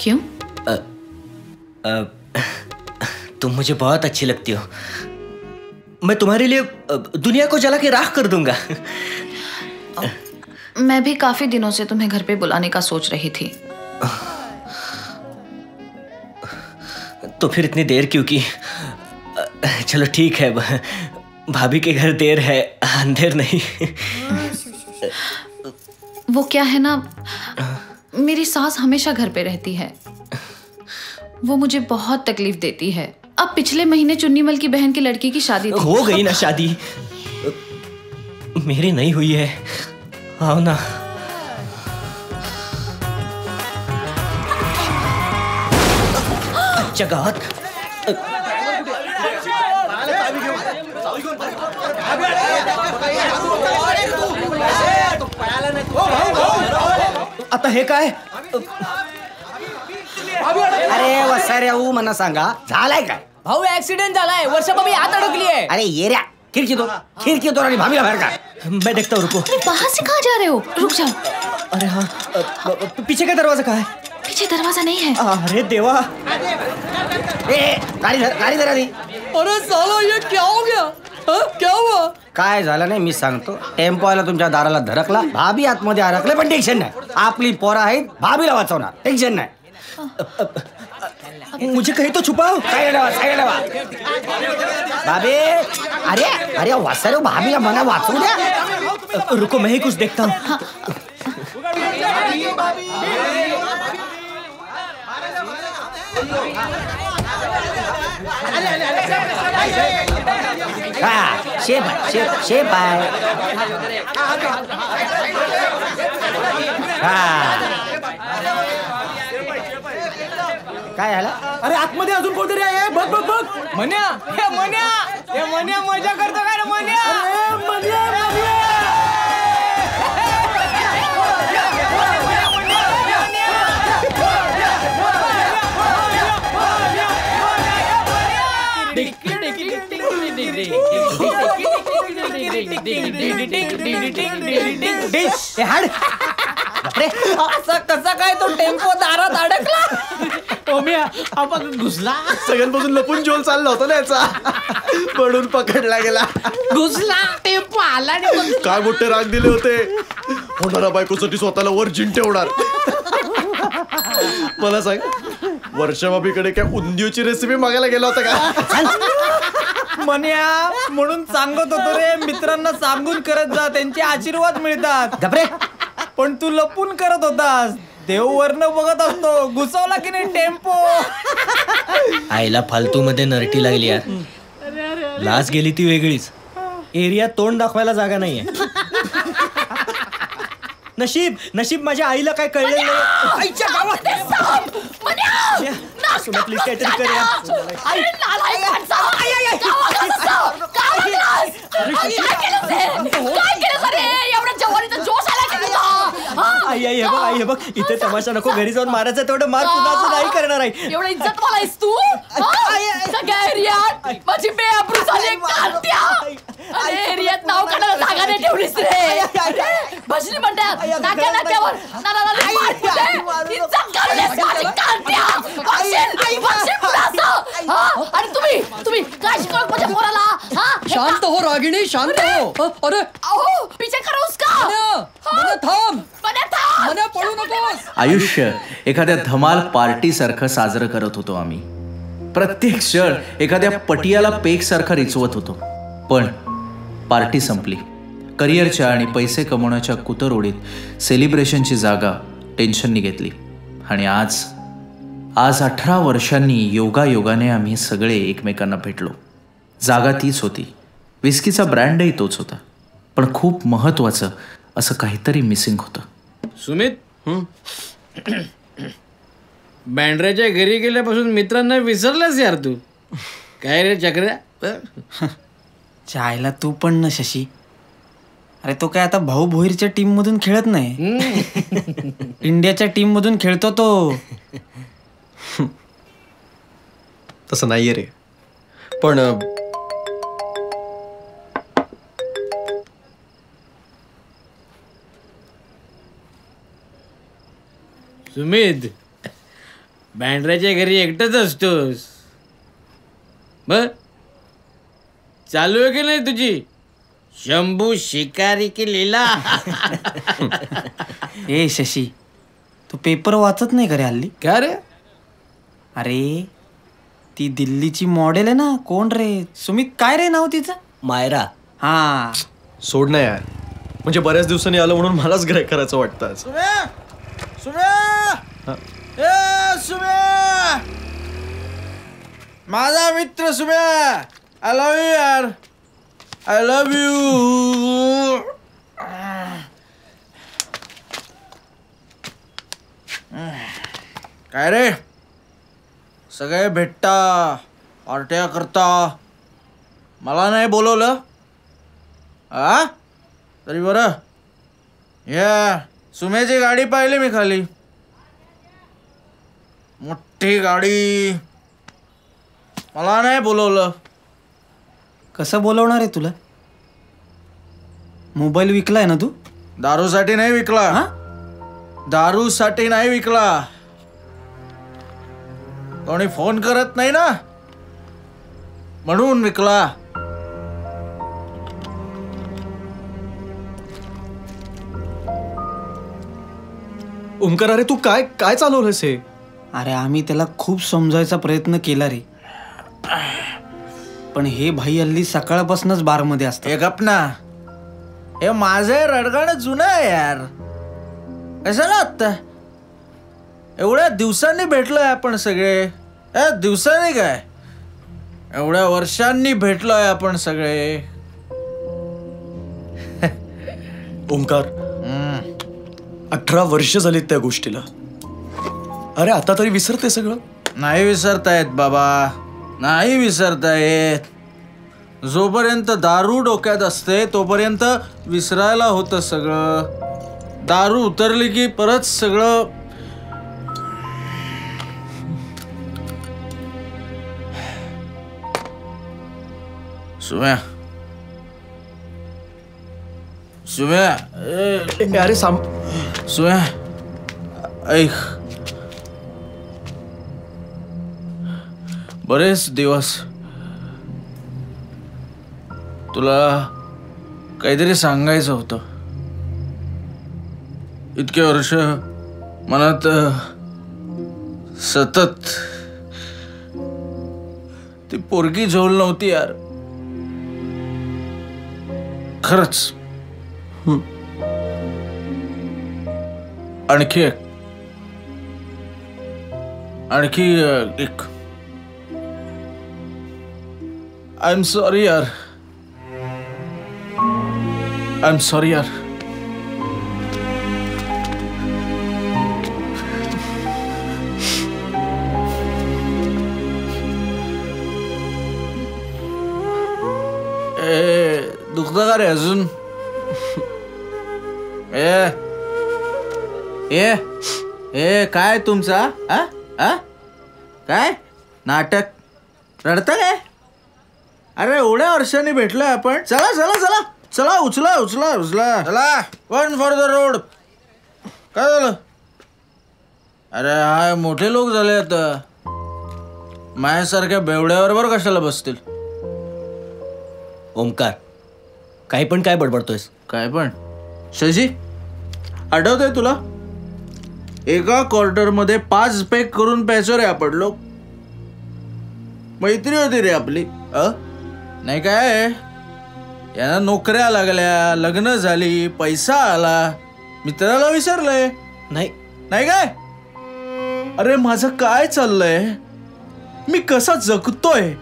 क्यों? तुम मुझे बहुत अच्छी लगती हो. मैं तुम्हारे लिए दुनिया को जला के राख कर दूंगा. मैं भी काफी दिनों से तुम्हें घर पे बुलाने का सोच रही थी. तो फिर इतनी देर क्यों की? चलो ठीक है, भाभी के घर देर है, अंधेर नहीं. वो क्या है ना, मेरी सास हमेशा घर पे रहती है. वो मुझे बहुत तकलीफ देती है. अब पिछले महीने चुन्नीमल की बहन की लड़की की शादी थी. हो गई ना शादी, मेरी नहीं हुई है. आओ ना. जगत आता हे काय? अरे वसाऱ्याऊ मला सांगा, झालाय काय? भाऊ ऍक्सिडेंट झालाय, वर्षा भाभी आत अडकली आहे. अरे ये रे, खिड़की तोड़ आणि भाभी बाहर का. मैं देखता हूँ, रुको. बाहर से कहाँ जा रहे हो? रुक जाओ. अरे हाँ, पीछे का दरवाजा कहाँ है? पीछे दरवाजा नहीं है. अरे देवा. गाड़ी धर आधी. अरे साला ये क्या हो गया? क्या हुआ? काय झालं नाही मी सांगतो. टेम्पो आला तुमच्या दाराला धडकला, भाभी आतमध्ये अडकले, पण टेन्शन नाही. आपली पोरं आहेत, भाभीला वाचवणार, टेन्शन नाही. मुझे कहीं तो छुपाओ. साईड भाभी. अरे अरे वासरे भाभीला मना वाचवू द्या. रुको मैं ही कुछ देखता हूँ. शेप आहे. काय झालं? अरे आतमध्ये अजून कोणतरी आहे. बघ बघ बघ. मन्या मजा करतो काय रे मन्या? असं कसा काय तो टेम्पो दारात अडकला? आपण घुसला. सगळ्यांपासून लपून जोल चालला होता ना याचा, म्हणून पकडला गेला. घुसला टेम्पो आला. काय मोठे राग दिले होते. होणारा बायकोसाठी स्वतःला वर ठेवणार. मला सांग, वर्षाबाबीकडे काय उंदियोची रेसिपी मागायला गेला होता का? मन्या म्हणून सांगत होतो रे, मित्रांना सांगून करत जा, त्यांचे आशीर्वाद मिळतात. घबरे, पण तू लपून करत होतास. देव वर्ण बघत असतो. घुसवला की नाही टेम्पो? आईला फालतू मध्ये नरटी लागली यार. लाच गेली ती वेगळीच. एरियात तोंड दाखवायला जागा नाहीये. नशीब माझ्या आईला काय कळलं नाही. आईच्या गावात प्लीज काहीतरी कर यार. आई हे बघ इथे तमाशा नको. घरी जाऊन मारायचं तेवढं मार, पुन्हा नाही करणार आहे. एवढं इज्जत बोलायस तू? सगळ्या एरियात माझी बेआबरू झाली. एरियात नाव काढायला जागा नाही ठेवलीस रे. भजनी म्हणतात नाक्यावर आणि तुम्ही काय शिकवत माझ्या पोराला? शांत हो रागिणी, शांत हो. अरे अहो पिछे करो उसका. थांब. पळू नकोस. आयुष्य एखाद्या धमाल पार्टी सारखं साजरं करत होतो आम्ही. प्रत्येक क्षण एखाद्या पटियाला पेक सारखा रिचवत होतो. पण पार्टी संपली. करिअरच्या आणि पैसे कमवण्याच्या कुतरओढीत सेलिब्रेशनची जागा टेन्शननी घेतली. आणि आज 18 वर्षांनी योगायोगाने आम्ही सगळे एकमेकांना भेटलो. जागा तीच होती, विस्कीचा ब्रँडही तोच होता, पण खूप महत्त्वाचं असं काहीतरी मिसिंग होतं. सुमित, बँड्राच्या घरी गेल्यापासून मित्रांना विसरलास यार तू. काय रे चक्र्या? चायला तू पण ना शशी. अरे तो काय आता भाऊ भोईरच्या टीम मधून खेळत नाही, इंडियाच्या टीम मधून खेळतो तो. तसं नाहीये रे. पण सुमित, बँड्राच्या घरी एकटाच असतोस. बर चालू आहे की नाही तुझी शंभू शिकारी की लीला? ए शशी, तू पेपर वाचत नाही का रे हल्ली? का रे? अरे ती दिल्लीची मॉडेल आहे ना, कोण रे? सुमित काय रे नाव तिचं? मायरा. हा सोड ना यार, म्हणजे बऱ्याच दिवसांनी आलं म्हणून मलाच ग्रह करायचं वाटतं. माझा मित्र सुम्या, आय लव्ह यू यार, आय लव्ह यू. काय रे सगळे भेटता, पार्ट्या करता, मला नाही बोलवलं? आ तरी बरं. या सुम्याची गाडी पाहिली मी खाली, मोठी गाडी. मला नाही बोलवलं. कसं बोलवणार आहे तुला? मोबाईल विकलाय ना तू? दारूसाठी नाही विकला. दारूसाठी नाही विकला. कोणी फोन करत नाही ना, म्हणून विकला. ओमकार, अरे तू काय काय चालवलंस हे? अरे आम्ही त्याला खूप समजायचा प्रयत्न केला रे, पण हे भाई हल्ली सकाळपासूनच बारमध्ये असतं. हे गप ना, हे माझं रडगाणं जुनं आहे यार. कशाला आत्ता एवढ्या दिवसांनी भेटलोय आपण सगळे. दिवसांनी काय, एवढ्या वर्षांनी भेटलोय आपण सगळे. ओमकार, 18 वर्ष झालीत त्या गोष्टीला. अरे आता तरी विसरते सगळं? नाही विसरतायत बाबा, नाही विसरतायत. जोपर्यंत दारू डोक्यात असते तोपर्यंत विसरायला होतं सगळं. दारू उतरली की परत सगळं. सुम्या, सुम्या, अरे सुम्या, ऐक. बरेच दिवस तुला काहीतरी सांगायचं होतं. इतके वर्ष मनात सतत ती पोरगी झोल नव्हती यार, खरंच. आणखी एक आय एम सॉरी यार, आय एम सॉरी यार. दुखतं का रे अजून? काय तुमचा काय नाटक? रडतं काय? अरे एवढ्या वर्षांनी भेटलोय आपण. चला चला चला चला, उचला उचला उचला, चला. 1 फॉर द रोड. काय झालं? अरे हा मोठे लोक झाले आता, माझ्यासारख्या बेवड्यावर कशाला बसतील? ओमकार, काही पण काय बडबडतोयस? काय पण? शशी, आठवतंय तुला? एका क्वार्टरमध्ये 5 पॅक करून प्यायचो रे आपण लोक. मैत्री होती रे आपली. नाही काय, यांना नोकऱ्या लागल्या, लग्न झाली, पैसा आला, मित्राला विसरलंय. नाही नाही काय? अरे माझं काय चाललंय, मी कसा जगतोय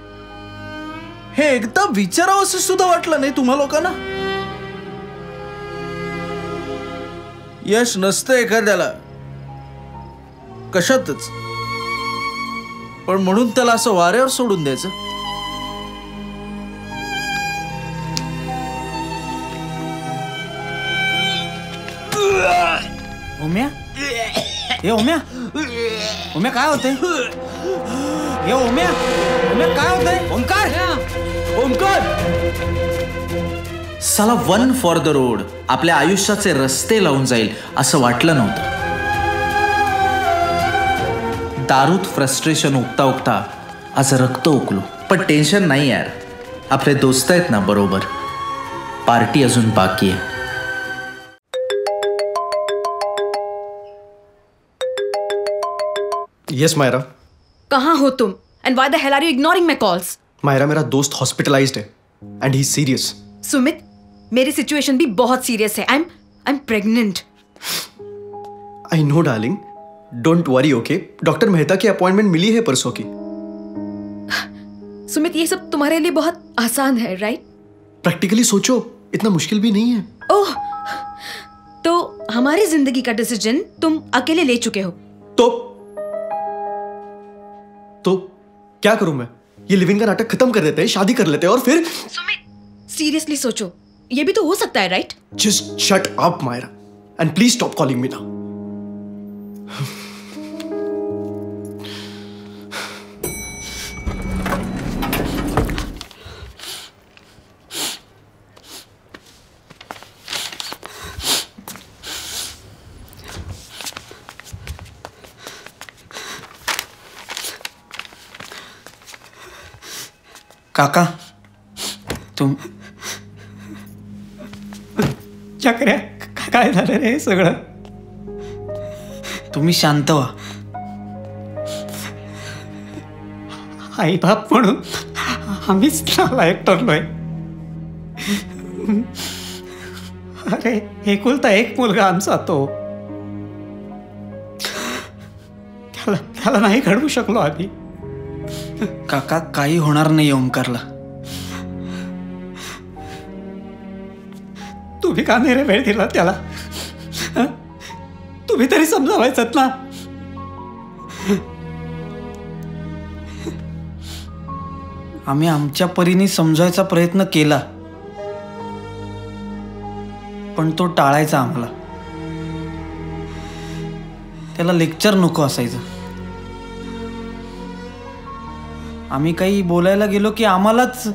हे एकदा विचारावं असं सुद्धा वाटलं नाही तुम्हा लोकांना? यश नसतं एखाद्याला कशातच, पण म्हणून त्याला असं वाऱ्यावर सोडून द्यायचं? ओम्या, हे ओम्या, ओम्या काय होतंय? हे ओम्या, ओम्या काय होतंय? ओमकार, ओमकार. साला 1 फॉर द रोड आपल्या आयुष्याचे रस्ते लावून जाईल असं वाटलं नव्हतं. दारूत फ्रस्ट्रेशन उगता उगता आज रक्त उकलो. पण टेन्शन नाही यार, आपले दोस्त आहेत ना बरोबर. पार्टी अजून बाकी आहे. यस मायरा. कहाँ हो तुम? And why the hell are you ignoring my calls? Myra, मेरा दोस्त हॉस्पिटलाइज्ड है and he is serious. Sumit, मेरी सिचुएशन भी बहुत सीरियस है. I am pregnant. I know darling, don't worry. Okay, doctor Mehta की अपॉइंटमेंट मिली है परसों की. सुमित, ये सब तुम्हारे लिए बहुत आसान है, राइट? प्रैक्टिकली सोचो, इतना मुश्किल भी नहीं है. ओह, तो हमारी जिंदगी का डिसीजन तुम अकेले ले चुके हो. तो क्या करूं मैं? ये लिविंग का नाटक खत्म कर देते हैं, शादी कर लेते हैं और फिर. सुमित, सीरियसली सोचो, ये भी तो हो सकता है, right? Just shut up Myra and please stop calling me now. काका तुम चक्र्या काय झालं रे सगळं? तुम्ही शांत व्हा. आई बाप म्हणून आम्हीच नालायक ठरलोय. अरे एकुलता एक मुलगा आमचा तो, त्याला नाही घडवू शकलो आम्ही. काका काही होणार नाही ओंकारला. तुम्ही का नाही रे वेळ दिला त्याला? तुम्ही तरी समजावायचं ना. आम्ही आमच्या परीने समजायचा प्रयत्न केला, पण तो टाळायचा आम्हाला. त्याला लेक्चर नको असायचं. आम्ही काही बोलायला गेलो की आम्हालाच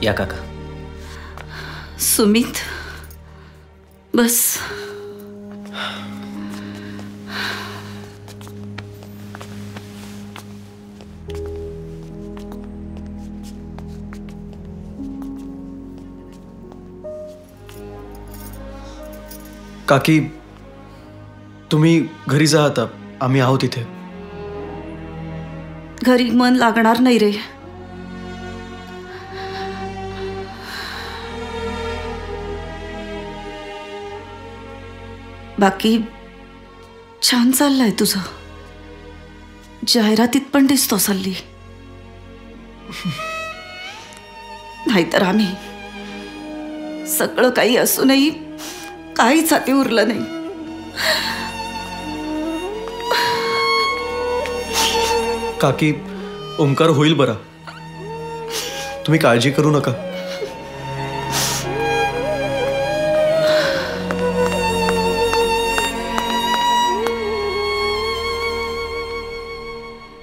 या काका. सुमित बस. काकी तुम्ही घरी जा आता, आम्ही आहोत इथे. घरी मन लागणार नाही रे. बाकी छान चाललंय तुझं. जाहिरातीत पण दिसतो हल्ली. नाहीतर आम्ही सगळं काही असूनही काहीच हाती उरलं नाही. काकी ओंकार होईल बरा, तुम्ही काळजी करू नका.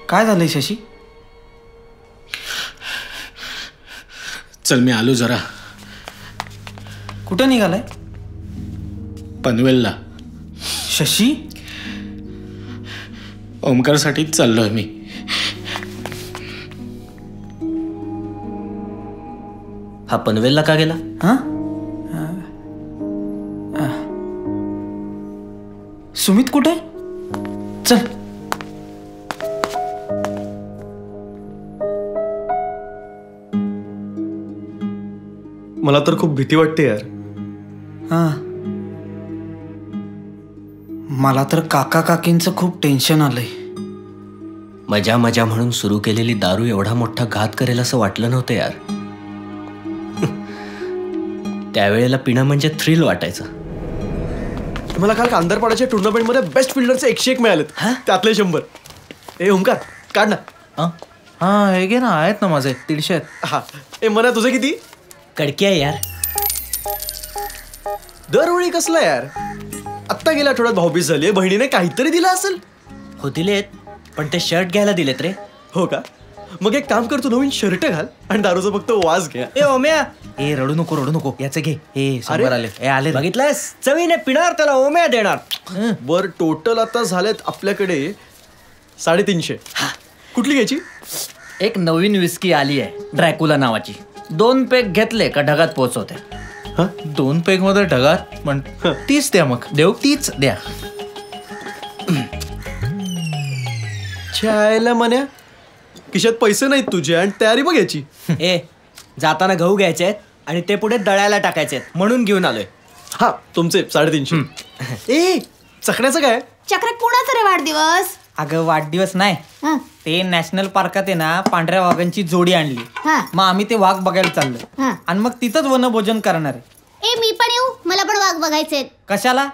काय झालंय शशी? चल मी आलो जरा. कुठे निघालाय? पनवेलला. शशी ओमकारसाठी चाललोय मी. हा पनवेलला का गेला? हा सुमित कुठे? चल. मला तर खूप भीती वाटते यार. हा मला तर काका काकींचं खूप टेन्शन आलंय. मजा मजा म्हणून सुरू केलेली दारू एवढा मोठा घात करेल असं वाटलं नव्हतं यार. त्यावेळेला पिणं म्हणजे थ्रिल वाटायचं. मला काल कांदरपाड्याच्या टुर्नामेंटमध्ये बेस्ट फिल्डरचे 101 मिळालेत, त्यातले 100. ए ओंकार काढ ना. हा हे घे ना, आहेत ना माझे 150 आहेत. हा ए मना तुझे किती? कडकी आहे यार. दरवेळी कसला यार? आत्ता गेल्या आठवड्यात भाऊबीज झाली, बहिणीने काहीतरी दिलं असेल. हो दिलेत, पण ते शर्ट घ्यायला दिलेत रे. हो का? मग एक काम कर, तू नवीन शर्ट घाल आणि दारूचा फक्त वास घ्या. ए ओम्या, ए रडू नको याचे घे. ए समोर आले. ए आले. बघितलंस, चवीने पिणार त्याला ओम्या देणार. बर टोटल आता झालेत आपल्याकडे 350. कुठली घ्यायची? एक नवीन विस्की आली आहे ड्रॅकुला नावाची. 2 पेग घेतले का ढगात पोहोचवते. 2 पेग मध्ये ढगात? पण 30 द्या मग. देऊ 30 द्या. छायला मन्या, खिशात पैसे नाहीत तुझे आणि तयारी बघ याची. ए जाताना गहू घ्यायचे आहेत आणि ते पुढे दळायला टाकायचे आहेत म्हणून घेऊन आलोय. हा तुमचे 350. ए चकण्याचं काय? चक्र कुणाचा रे वाढदिवस? अगं वाढदिवस नाही, ते नॅशनल पार्कात आहे ना पांढऱ्या वाघांची जोडी आणली. मग आम्ही ते वाघ बघायला चाललोय आणि मग तिथंच वनभोजन करणार आहे. ए मी पण येऊ, मला पण वाघ बघायचे. कशाला?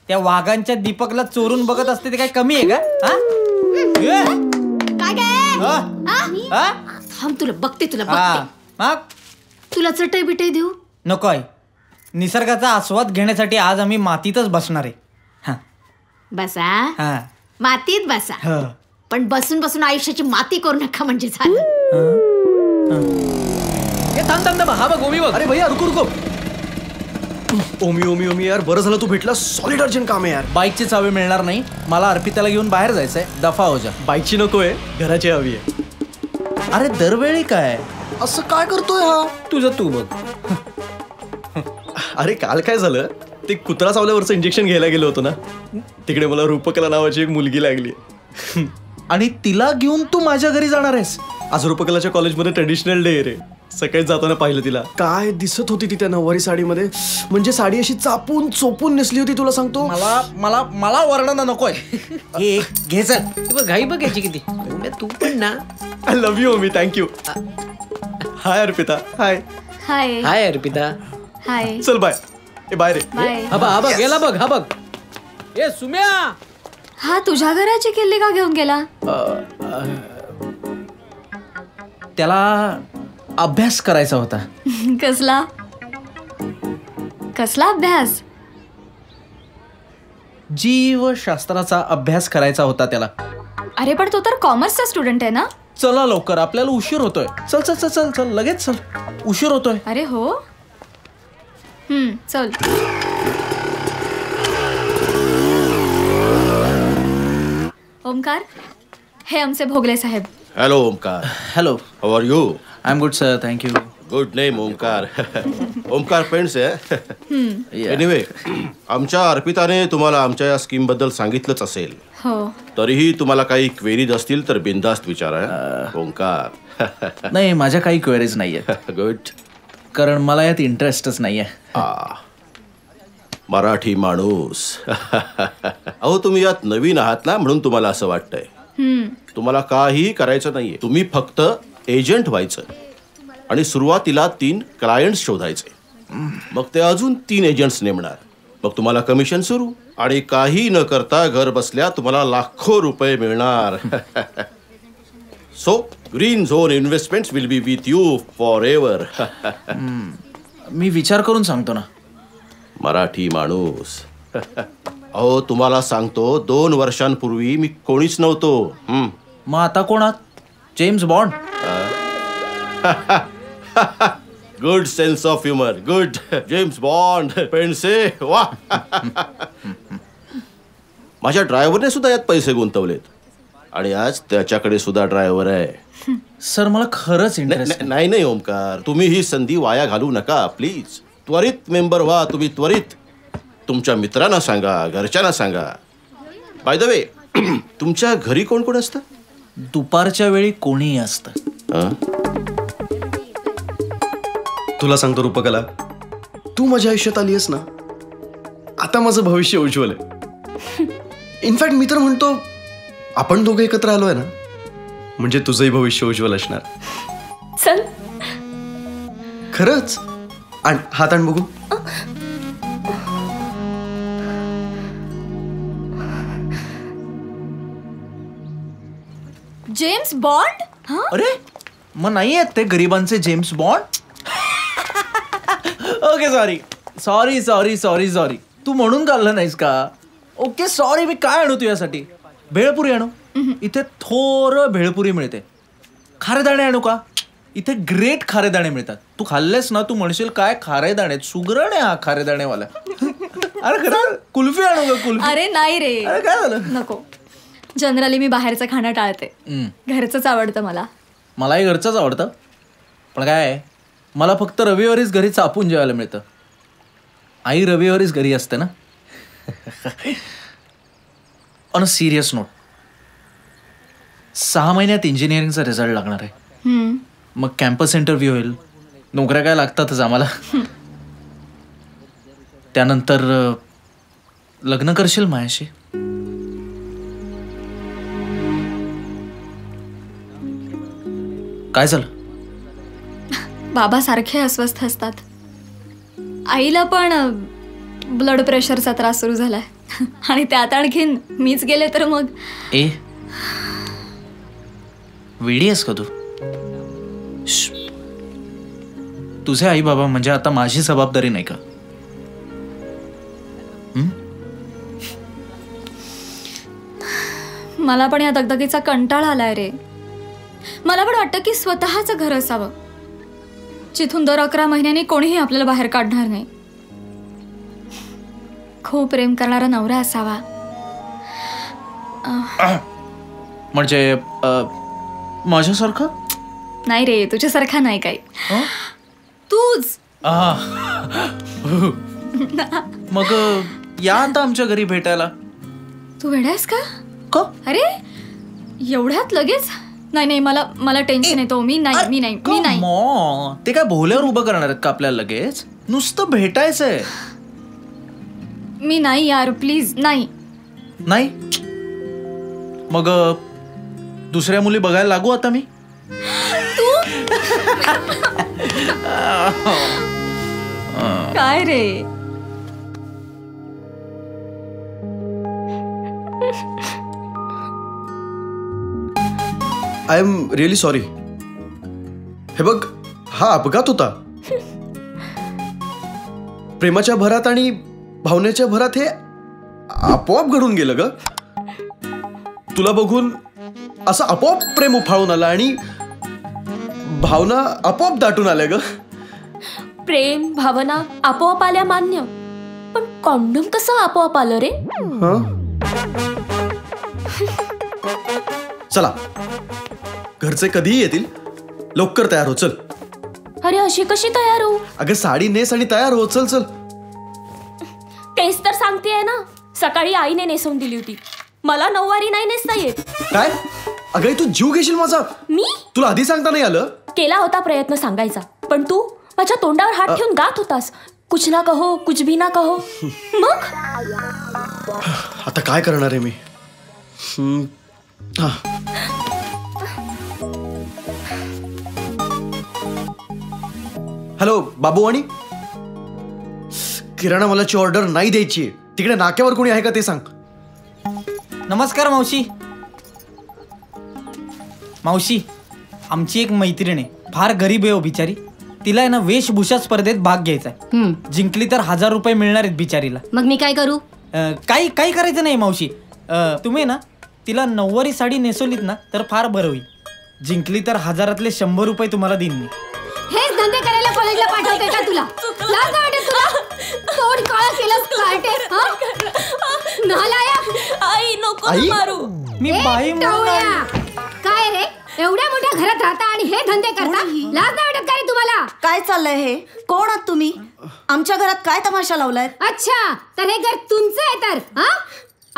त्या वाघांच्या दीपकला चोरून बघत असते ते काय कमी आहे का? काय काय? थांब, तुला बघते. तुला चटई बिटई देऊ? नको आहे. निसर्गाचा आस्वाद घेण्यासाठी आज आम्ही मातीतच बसणार आहे. बसा, मातीत बसा. पण बसून बसून आयुष्याची माती करू नका म्हणजे झालं. थांब हा बघ ओमी बघ. अरे भैया रुको रुको. ओमी ओमी ओमी यार, बरं झालं तू भेटला. सॉलिड अर्जंट काम आहे यार. बाईकची चावी मिळणार नाही, मला अर्पिताला घेऊन बाहेर जायचंय. दफा हो जा. बाईकची नकोय, घराची हवी आहे. अरे दरवेळी काय असं काय करतोय हा? तुझं तू बघ. अरे काल काय झालं, ते कुत्रा चावल्यावरचं इंजेक्शन घ्यायला गेलो होतो ना, तिकडे मला रूपकला नावाची एक मुलगी लागली. आणि तिला घेऊन तू माझ्या घरी जाणार आहेस? आज रूपकलाच्या कॉलेजमध्ये ट्रेडिशनल डे रे. सकाळी जाताना पाहिलं तिला. काय दिसत होती ती त्या नऊवारी साडीमध्ये. म्हणजे साडी अशी चापून चोपून नेसली होती. तुला सांगतो, मला मला मला वर्णन नकोय. घे चल. घाई बघायची किती. तू पण ना. I love you Omi. Thank you. Hi Arpita. Hi. Hi. Hi Arpita. Hi. चल बाय. ए बाय रे. बाय. हा बघ गेला बघ. हा बघ. ए सुम्या, हा तुझ्या घराची किल्ली का घेऊन गेला? त्याला अभ्यास करायचा होता. कसला कसला अभ्यास? जीवशास्त्राचा अभ्यास करायचा होता त्याला. अरे पण तो तर कॉमर्सचा स्टुडंट आहे ना. चला लवकर, आपल्याला उशीर होतोय. चल चल चल चल चल लगेच चल, उशीर होतोय. अरे हो. चल. ओमकार, हे आमचे भोगले साहेब. Hello Omkar. Hello. How are you? I am good sir, thank you. Good name Omkar. Omkar paints आहे. एनिवे, आमच्या अर्पिताने तुम्हाला आमच्या या स्कीम बद्दल सांगितलंच असेल. हो. तरीही तुम्हाला काही क्वेरीज असतील तर बिनधास्त विचारा ओमकार. नाही, माझ्या काही क्वेरीज नाहीये. गुड. कारण मला यात इंटरेस्टच नाहीये. मराठी माणूस. अहो तुम्ही यात नवीन आहात ना, म्हणून तुम्हाला असं वाटतंय. तुम्हाला काहीही करायचं नाहीये. तुम्ही फक्त एजंट व्हायचं आणि सुरुवातीला 3 क्लायंट्स शोधायचे. मग ते अजून 3 एजंट्स नेमणार. मग तुम्हाला कमिशन सुरू आणि काही न करता घर बसल्या तुम्हाला लाखो रुपये मिळणार. So green zone investments will be with you forever. मी विचार करून सांगतो ना. मराठी माणूस. अहो तुम्हाला सांगतो, 2 वर्षांपूर्वी मी कोणीच नव्हतो. मग आता कोणात? James Bond. Good sense of humour. Good. James Bond. पेन्से. वा. माझ्या ड्रायव्हरने सुद्धा यात पैसे गुंतवलेत आणि आज त्याच्याकडे सुद्धा ड्रायव्हर आहे. सर मला खरंच इंटरेस्ट नाही. नाही ओमकार, तुम्ही ही संधी वाया घालू नका प्लीज. त्वरित मेंबर व्हा तुम्ही, त्वरित. तुमच्या मित्रांना सांगा, घरच्यांना सांगा. बाय द वे, तुमच्या घरी कोण कोण असतं? दुपारच्या वेळी कोणीही असतं. तुला सांगतो रूपकला, तू माझ्या आयुष्यात आली आहेस ना, आता माझं भविष्य उज्ज्वल आहे. इनफॅक्ट मी तर म्हणतो, आपण दोघं एकत्र आलोय ना, म्हणजे तुझंही भविष्य उज्ज्वल असणार. चल. खरंच. आण हात आण बघू. James Bond. अरे मग नाही आहेत ते गरिबांचे James Bond. Okay sorry sorry sorry sorry sorry. तू म्हणून काढलं नाहीस का? Okay sorry. मी काय आणू तुझ्यासाठी? भेळपुरी आणू? इथे थोडं भेळपुरी मिळते. खारेदाणे आणू का? इथे ग्रेट खारेदाणे मिळतात. तू खाल्लेस ना, तू म्हणशील काय खारेदाणे, सुगरण आहे हा खारेदाणेवाला. अरे खरं. कुल्फी आणू का? कुल्फी? अरे नाही रे. अरे काय झालं? नको. जनरली मी बाहेरचं खाणं टाळते. घरचंच आवडतं मला. मलाही घरचंच आवडतं, पण काय आहे, मला फक्त रविवारीच घरी चापून जेवायला मिळतं. आई रविवारीच घरी असते ना. ऑन अ सिरियस नोट, 6 महिन्यात इंजिनिअरिंगचा रिझल्ट लागणार आहे. मग कॅम्पस इंटरव्ह्यू होईल. नोकऱ्या काय लागतातच आम्हाला. त्यानंतर लग्न करशील माझ्याशी? काय झालं? बाबा सारखे अस्वस्थ असतात. आईला पण ब्लड प्रेशरचा त्रास सुरू झालाय आणि त्यात आणखीन मीच गेले तर मग. ए वेडी आहेस का तू? तुझे आई बाबा म्हणजे आता माझी जबाबदारी नाही का? मला पण या दगदगीचा कंटाळा आलाय रे. मला पण वाटतं की स्वतःचं घर असावं, जिथून दर 11 महिन्यांनी कोणीही आपल्याला बाहेर काढणार नाही. खूप प्रेम करणारा नवरा असावा. म्हणजे माझ्यासारखं? नाही रे, तुझ्यासारखा नाही काही. तूच. मग या आता आमच्या घरी भेटायला. तू वेडायस का? अरे एवढ्यात लगेच? नाही मला टेन्शन येतो. मी नाही. ते काय भोल्यावर उभं करणार आहेत का आपल्याला लगेच? नुसतं भेटायचंय. मी नाही यार, प्लीज. नाही. मग दुसऱ्या मुली बघायला लागू आता मी? काय रे? I am really sorry. हे बघ, हा अपघात होता. प्रेमाच्या भरात आणि भावनेच्या भरात हे आपोआप घडून गेलं ग. तुला बघून असं आपोआप प्रेम उफाळून आलं आणि भावना आपोआप दाटून आल्या ग. प्रेम भावना आपोआप आल्या मान्य, पण कॉन्डोम कसं आपोआप आलं रे? चला, घरचे कधीही येतील. लवकर तयार हो, चल. अरे अशी कशी तयार हो? अगं साडी नेस आणि तयार हो, चल चल. तेच तर सांगतेय ना, सकाळी आईने नेसवून दिली होती. मला नऊवारी नाही नेसता येत. काय? अगं तू जीव घेशील माझा. मी? तुला आधी सांगता नाही आलं? केला होता प्रयत्न सांगायचा, पण तू माझ्या तोंडावर हात ठेवून गात होतास. कुछ ना कहो, कुछ भी ना कहो. मग आता काय करणार आहे मी? हॅलो बाबू, आणि किराणा मालाची ऑर्डर नाही द्यायची. तिकडे नाक्यावर कोणी आहे का ते सांग. नमस्कार मावशी. मावशी, आमची एक मैत्रीण आहे, फार गरीब आहे हो बिचारी. तिला आहे ना वेशभूषा स्पर्धेत भाग घ्यायचा आहे. जिंकली तर 1000 रुपये मिळणार आहेत बिचारीला. मग मी काय करू? काही करायचं नाही मावशी. तुम्ही ना तिला नऊवारी साडी नेसवलीत ना तर फार बरं होईल. जिंकली तर 1000तले 100 रुपये तुम्हाला देईन मी. हेच धंदे करायला कॉलेजला पाठवते का तुला? लाज वाटते तुला? तोंड काळा केलंस काय? नालायक. आई नको मारू. मी बाई काय रे, एवढ्या मोठ्या घरात राहता आणि हे धंदे करता? लाज नाही वाटत का रे तुम्हाला? काय चाललंय हे? कोण आहात तुम्ही? आमच्या घरात काय तमाशा लावलाय? अच्छा, तर हे घर तुमचं आहे तर?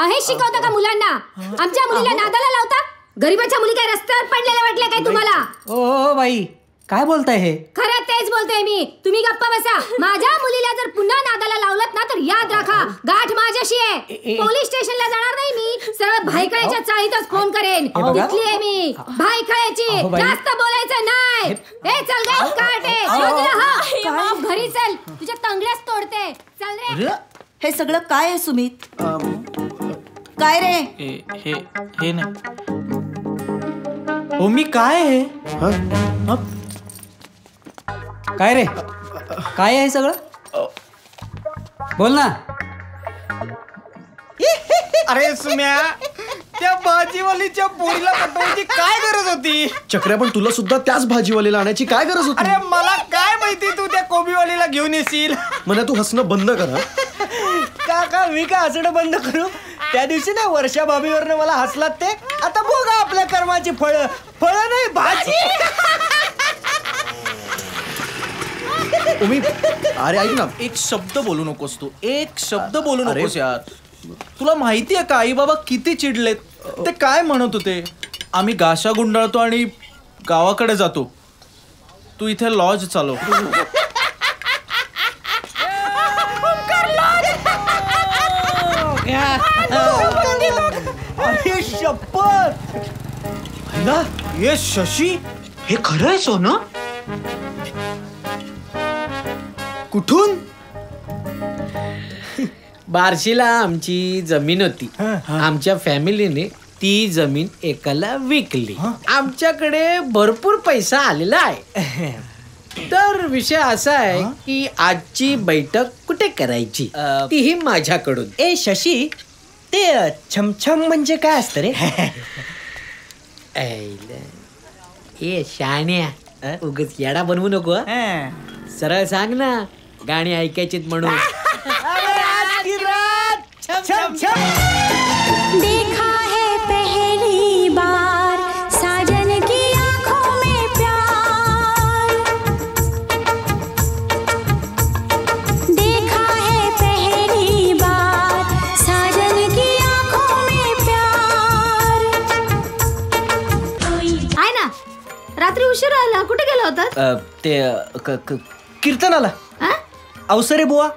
हे शिकवता का मुलांना? आमच्या मुलीला नादाला लावता? गरीबाच्या मुली काय रस्त्यावर पडलेल्या वाटल्या काय तुम्हाला? ओ बाई, काय बोलताय हे? खरं तेच बोलतोय मी. तुम्ही गप्पा बसा. माझ्या मुलीला जर पुन्हा नादाला लावलत ना तर याद राखा, गाठ माझ्याशी आहे. पोलीस स्टेशनला जाणार नाही मी, सरळ भायखळ्याच्या चाळीतच फोन करेन. तिथली आहे मी, भायखळ्याची. जास्त बोलायचं नाही. ए चल गे काटे. घरी चल, तुझ्या तंगड्याच तोडते. चल रे. हे सगळं काय आहे सुमित? काय रे? हे नाही. ओ मी काय आहे? काय रे, काय आहे सगळं? बोल ना. अरे सुम्या, त्या भाजीवालीच्या पोरीला पटवायची काय गरज होती? चक्र्या, पण तुला सुद्धा त्याच भाजीवालीला आणायची काय गरज होती? अरे मला काय माहिती तू त्या कोबीवालीला घेऊन येशील. मला तू हसणं बंद कर. का मी काय हसणं बंद करू? त्या दिवशी ना वर्षा भाभीवरनं मला हसलात ते. आता बघा आपल्या कर्माची फळं. फळं नाही, भाजी. अरे ऐक ना, एक शब्द बोलू नकोस तू. एक शब्द बोलू नकोस यार. तुला माहितीये का आई बाबा किती चिडलेत? ते काय म्हणत होते, आम्ही गाशा गुंडाळतो आणि गावाकडे जातो, तू इथे लॉज चालव. अरे शपथ. हे शशी, हे खरं आहे सोनं? कुठून? बार्शीला आमची जमीन होती. आमच्या फॅमिलीने ती जमीन एकाला विकली. आमच्याकडे भरपूर पैसा आलेला आहे. तर विषय असा आहे की आजची बैठक कुठे करायची तीही माझ्याकडून. ए शशी, ते छमछम म्हणजे काय असतं रे? ए शाण्या, उगाच येडा बनवू नको. सरळ सांग ना, गाणी ऐकायचीत म्हणून. देखा है पहली बार साजन की आंखों में प्यार, देखा है पहली बार साजन की आंखों में प्यार. आहे ना, रात्री उशीर आला. कुठे गेला होता? ते कीर्तनाला. अवसरे बुवा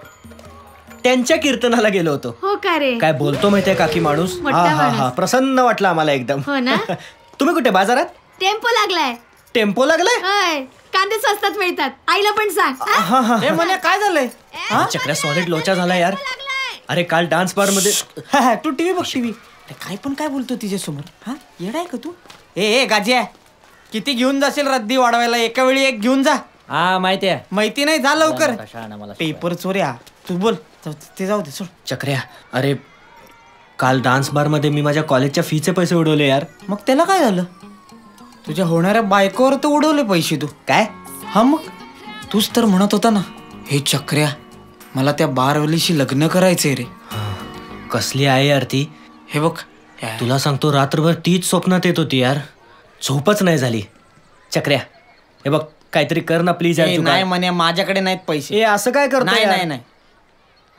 त्यांच्या कीर्तनाला गेलो होतो. हो का रे? काय बोलतो माहितीये काकी माणूस. मोठा हा हा माणूस. हा प्रसन्न वाटला आम्हाला एकदम. हो ना. तुम्ही कुठे बाजारात? टेम्पो लागलाय. टेम्पो लागलाय? होय, कांदे स्वस्तात मिळतात. आईला पण सांग. हा हा. हे म्हणे काय झालंय? चक्र्या सॉलिड लोचा झाला यार. अरे काल डान्स बार मध्ये तू टीव्ही बघ टीव्ही. काय पण काय बोलतो तिच्यासमोर? हा येडा आहे का तू? ए गाजी, किती घेऊन जाशील रद्दी वाढवायला? एका वेळी एक घेऊन जा. हा माहिती आहे. माहिती नाही जा लवकर. पेपर चोऱ्या. तू बोल. ते जाऊ दे सोड. चक्र्या, अरे काल डान्स बार मध्ये मी माझ्या कॉलेजच्या फीचे पैसे उडवले यार. मग त्याला काय झालं? तुझ्या होणाऱ्या बायकोवर तर उडवले पैसे तू. काय? हा मग तूच तर म्हणत होता ना, हे चक्र्या मला त्या बारवलीशी लग्न करायचंय रे. कसली आहे यार ती? हे बघ तुला सांगतो, रात्रभर तीच स्वप्नात येत होती यार. झोपच नाही झाली. चक्र्या, हे बघ काहीतरी कर ना प्लीज. नाही म्हणे माझ्याकडे नाहीत पैसे. असं काय करतो? नाही नाही.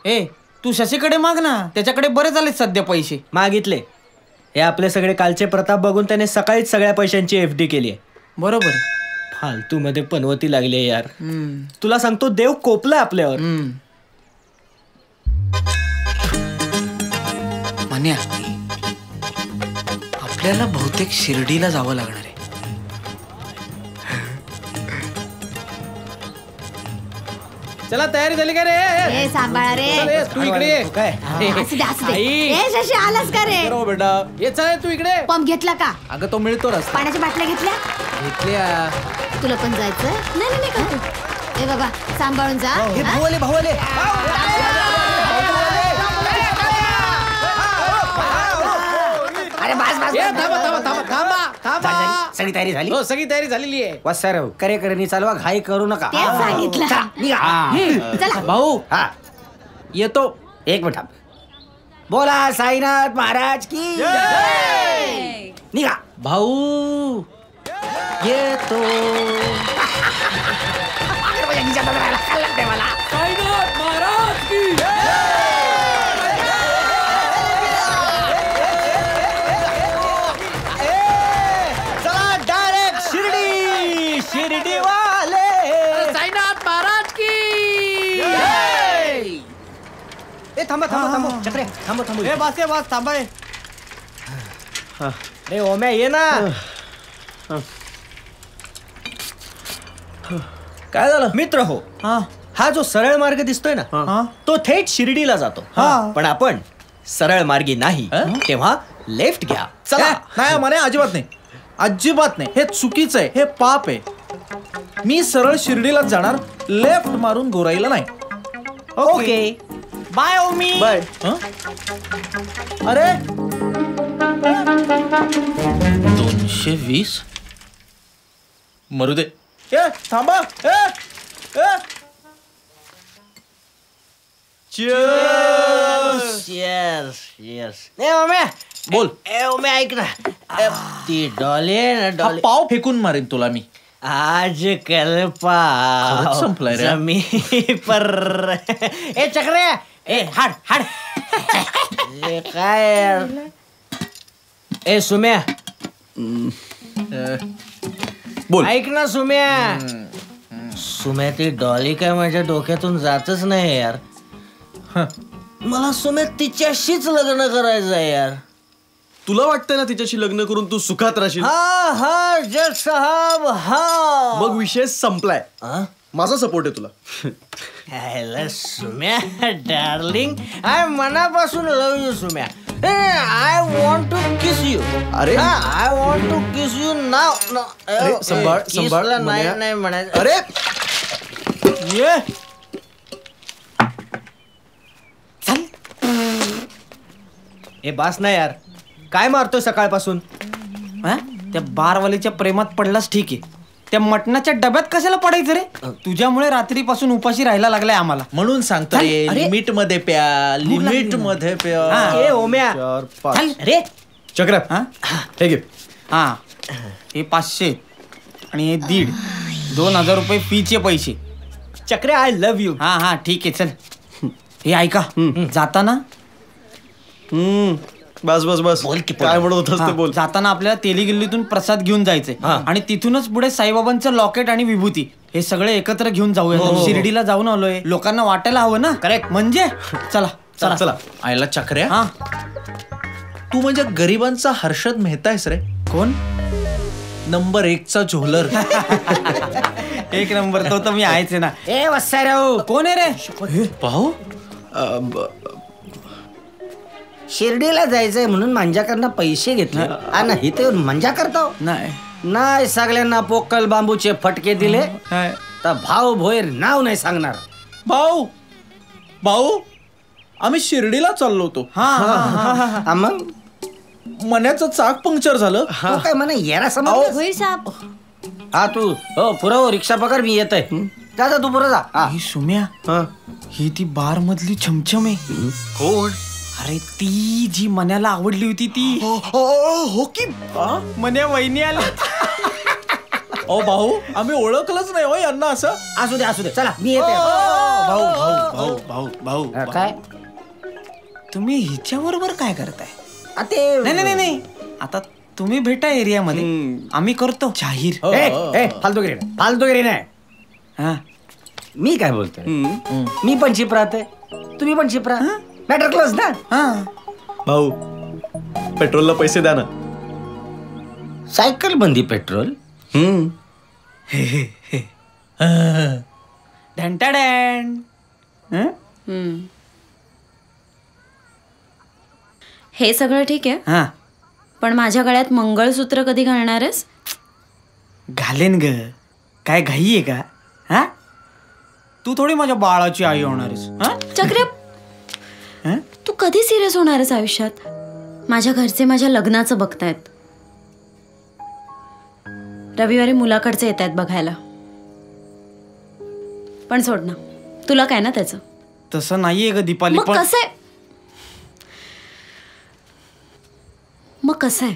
ए तू शशीकडे माग ना, त्याच्याकडे बरे झाले सध्या पैसे. मागितले. हे आपले सगळे कालचे प्रताप बघून त्याने सकाळीच सगळ्या पैशांची FD केली आहे. बरोबर. फालतू मध्ये पनवती लागली यार. तुला सांगतो देव कोपलाय आपल्यावर. मान्या, आपल्याला बहुतेक शिर्डीला जावं लागणार आहे. चला तयारी झाली का रे? ए सांभाळा रे. तू इकडे ये. काय असू दे असू दे. ए शशी आलास का रे? बेटा ये चल तू इकडे. पंप घेतला का? अगं तो मिळतो रस्ता. पाण्याच्या बाटल्या घेतल्या? घेतल्या. तुला पण जायचं? नाही नाही का? ए बाबा सांभाळून जा. भाऊ आले. अरे सगळी तयारी झाली? हो सगळी तयारी झालेली आहे. वसर करेकरणी चालवा, घाई करू नका. तेच सांगितलं. चला. भाऊ हा येतो. एक मिनिट. बोला साईनाथ महाराज की निघा. भाऊ येतो. साईनाथ महाराज की शिर्डी वाले. साईनाथ महाराज की. ए थांबा. चक्रे थांबा. ए बस थांबा. रे ओम्या ये ना. काय झालं मित्र हो? हा जो सरळ मार्ग दिसतोय ना, तो थेट शिर्डीला जातो. पण आपण सरळ मार्गी नाही, तेव्हा लेफ्ट घ्या. चला. नाही म्हणे, अजिबात नाही. अजिबात नाही. हे चुकीचं आहे. हे पाप आहे. मी सरळ शिर्डीलाच जाणार. लेफ्ट मारून गोराईला नाही. ओके बाय ओमी. बाय. अरे 220 मरू दे. ए थांबा. ए ओम्या बोल. ए ओम्या ऐक ना. ती डॉले पाव फेकून मारेन तुला मी. आज कल पाव खरंच संपलाय रे. जमी पर. ए चक्रे ए हाड. ए काय ए सुम्या बोल. ऐक ना सुम्या. सुम्या ती डॉली काय माझ्या डोक्यातून जातच नाही यार. मला सुम्या तिच्याशीच लग्न करायचं आहे यार. तुला वाटतंय ना तिच्याशी लग्न करून तू सुखात राहशील? हा जज साहब हा. मग विषय संपलाय. माझा सपोर्ट आहे तुला. सुम्या डार्लिंग, आय मनापासून love you Sumya. I want to kiss you. अरे I want to kiss you now. संभाळ नाही म्हणायचं. अरे ये ए बास ना यार. काय मारतोय सकाळपासून? त्या बारवालीच्या प्रेमात पडलास ठीक आहे, त्या मटणाच्या डब्यात कशाला पडायचं रे? तुझ्यामुळे रात्रीपासून उपाशी राहायला लागलाय आम्हाला. म्हणून सांगतो रे, लिमिट मध्ये प्या, लिमिट मध्ये प्या. ए ओम्या, चल रे चक्र हे घे. हा हे 500 आणि हे 1,500 रुपये फीचे पैसे. चक्रे आय लव्ह यू. हा हा ठीक आहे चल. हे ऐका, जाताना बस बस बस काय म्हणत होतास ते बोल. जाताना आपल्याला तेलीगिल्लीतून प्रसाद घेऊन जायचंय आणि तिथूनच पुढे साईबाबांचं लॉकेट आणि विभूती हे सगळे एकत्र घेऊन जाऊया. शिर्डीला जाऊन आलोय, लोकांना वाटायला हवं ना. करेक्ट म्हणजे चला चला चला. आयला चक्र्या, तू म्हणजे गरिबांचा हर्षद मेहता आहेस रे. कोण? नंबर 1चा झोलर. एक नंबर तो तर मी आहेच ना. ए वत्साराव, कोण आहे रे? पाहू शिर्डीला जायचंय म्हणून मंजाकरना पैसे घेतले आणि इथे मजा करतो. नाही सगळ्यांना पोकल बांबूचे फटके दिले तर भाऊ भोयर नाव नाही सांगणार. भाऊ भाऊ आम्ही शिर्डीला चाललो होतो. मग मण्याचं चाक पंक्चर झालं. काय म्हणा येरा समज. हा तू हो पुरव रिक्षा पकड, मी येत आहे. जा तू पुरं जा. ही सुम्या, ही ती बार मधली छमछम आहे. कोण? अरे ती जी मन्याला आवडली होती ती. हो की मन्या वहिनी आल्या. ओ भाऊ आम्ही ओळखलंच नाही हो यांना. असं असू दे चला मी येते. भाऊ भाऊ भाऊ भाऊ भाऊ काय तुम्ही हिच्या बरोबर काय करताय? ते नाही आता तुम्ही भेटा एरियामध्ये, आम्ही करतो जाहीर. फालतूगिरी नाही. हा मी काय बोलतोय, मी पण चिप राहते, तुम्ही पण चिप राहा. मॅटर क्लोज ना. भाऊ पेट्रोलला पैसे द्या ना. सायकल बंदी पेट्रोल. ढंटाडॅन. हे सगळं ठीक आहे, पण माझ्या गळ्यात मंगळसूत्र कधी घालणार आहेस? घालेन ग, काय घाई आहे का? हा तू थोडी माझ्या बाळाची आई होणार आहेस. चक्र तू कधी सिरियस होणार आहेस आयुष्यात? माझ्या घरचे माझ्या लग्नाचं बघतायत. रविवारी मुलाकडचे येत आहेत बघायला. पण सोड ना, तुला काय ना त्याचं. तसं नाहीये ग दीपाली. मग कसं आहे?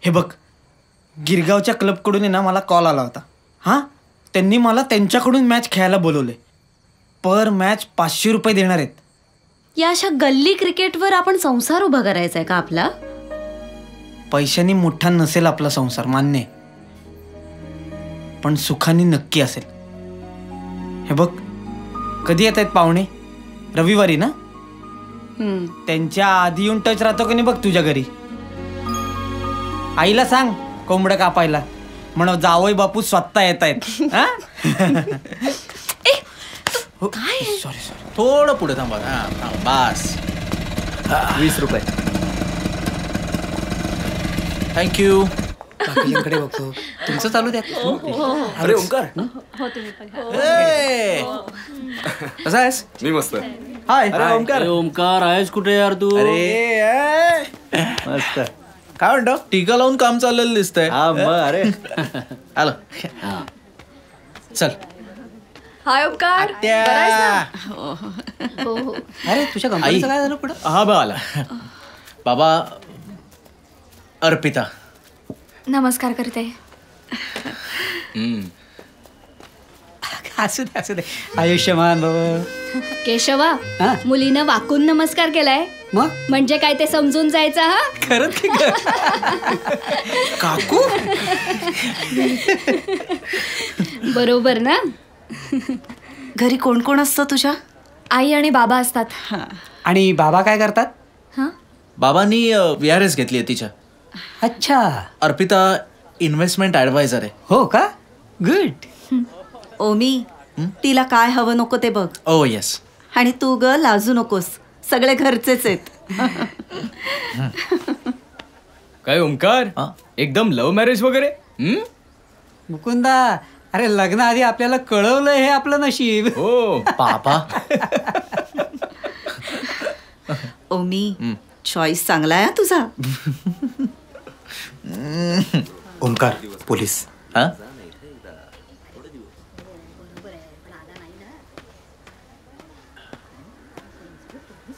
हे बघ, गिरगावच्या क्लबकडून आहे ना मला कॉल आला होता. हा त्यांनी मला त्यांच्याकडून मॅच खेळायला बोलवले. पर मॅच 500 रुपये देणार आहेत. या अशा गल्ली क्रिकेटवर आपण संसार उभा करायचा आहे का आपला? पैशानी मोठा नसेल आपला संसार, मान्य आहे, पण सुखानी नक्की असेल. हे बघ, कधी येत आहेत पाहुणे? रविवारी ना. त्यांच्या आधी येऊन टच राहतो की नाही बघ तुझ्या घरी. आईला सांग कोंबडं कापायला, म्हणून जावई बापू स्वतः येत आहेत. काय? सॉरी थोडं पुढे थांबा. बस 20 रुपये. थँक्यू. बाकीकडे बघतो, तुमचं चालू द्या. अरे ओंकार, कसा आहेस? मी मस्त. हाय. अरे ओंकार. ओंकार आहेस कुठे यार तू? अरे मस्त. काय म्हणतो? टीका लावून काम चाललेलं दिसतंय. अरे आलो. चल. हाय ओंकार. अरे तुझ्या कंपनीचं काय झालं पुढं? हा बा आला. बाबा अर्पिता. नमस्कार करते. असू दे आयुष्यमान बाबा. केशवा, मुलीनं वाकून नमस्कार केलाय म्हणजे काय ते समजून जायचं. हा खरंच की काकू? बरोबर ना. घरी कोण कोण असतं तुझ्या? आई आणि बाबा असतात. आणि बाबा काय करतात? बाबांनी VRS घेतली आहे तिच्या. अच्छा. अर्पिता इन्व्हेस्टमेंट ऍडवायझर आहे. हो का? गुड. ओमी, तिला काय हवं नको ते बघ. ओ येस. आणि तू ग लाजू नकोस, सगळे घरचेच आहेत. काय ओंकार, एकदम लव्ह मॅरेज वगैरे? मुकुंदा, अरे लग्नाआधी आपल्याला कळवलं हे आपलं नशीब. हो बाबा. ओमी, चॉईस चांगला आहे तुझा. ओंकार पोलीस.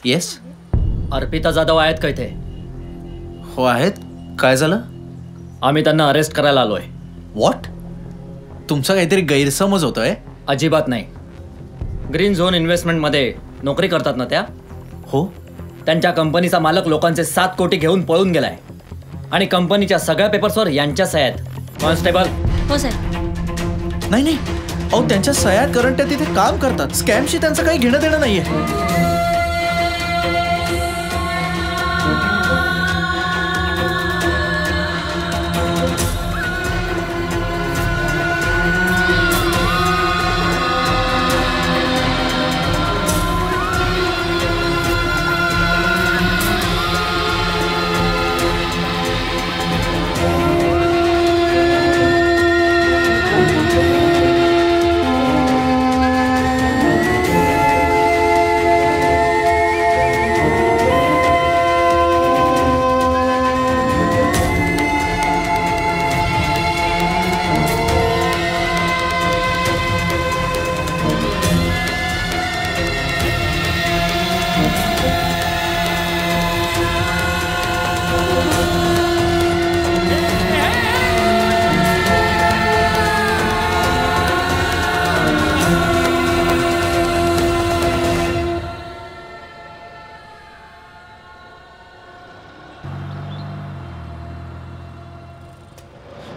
येस. अर्पिता जाधव आहेत का इथे? हो आहेत. काय झालं? आम्ही त्यांना अरेस्ट करायला आलोय. व्हॉट? तुमचा काहीतरी गैरसमज होतोय. अजिबात नाही. ग्रीन झोन इन्व्हेस्टमेंटमध्ये नोकरी करतात ना त्या? हो. त्यांच्या कंपनीचा मालक लोकांचे 7 कोटी घेऊन पळून गेलाय आणि कंपनीच्या सगळ्या पेपर्सवर यांच्या सह्या आहेत. कॉन्स्टेबल. हो सर. नाही नाही, अहो त्यांच्या सह्या करंट तिथे काम करतात. स्कॅमशी त्यांचं काही घेणं देणं नाहीये.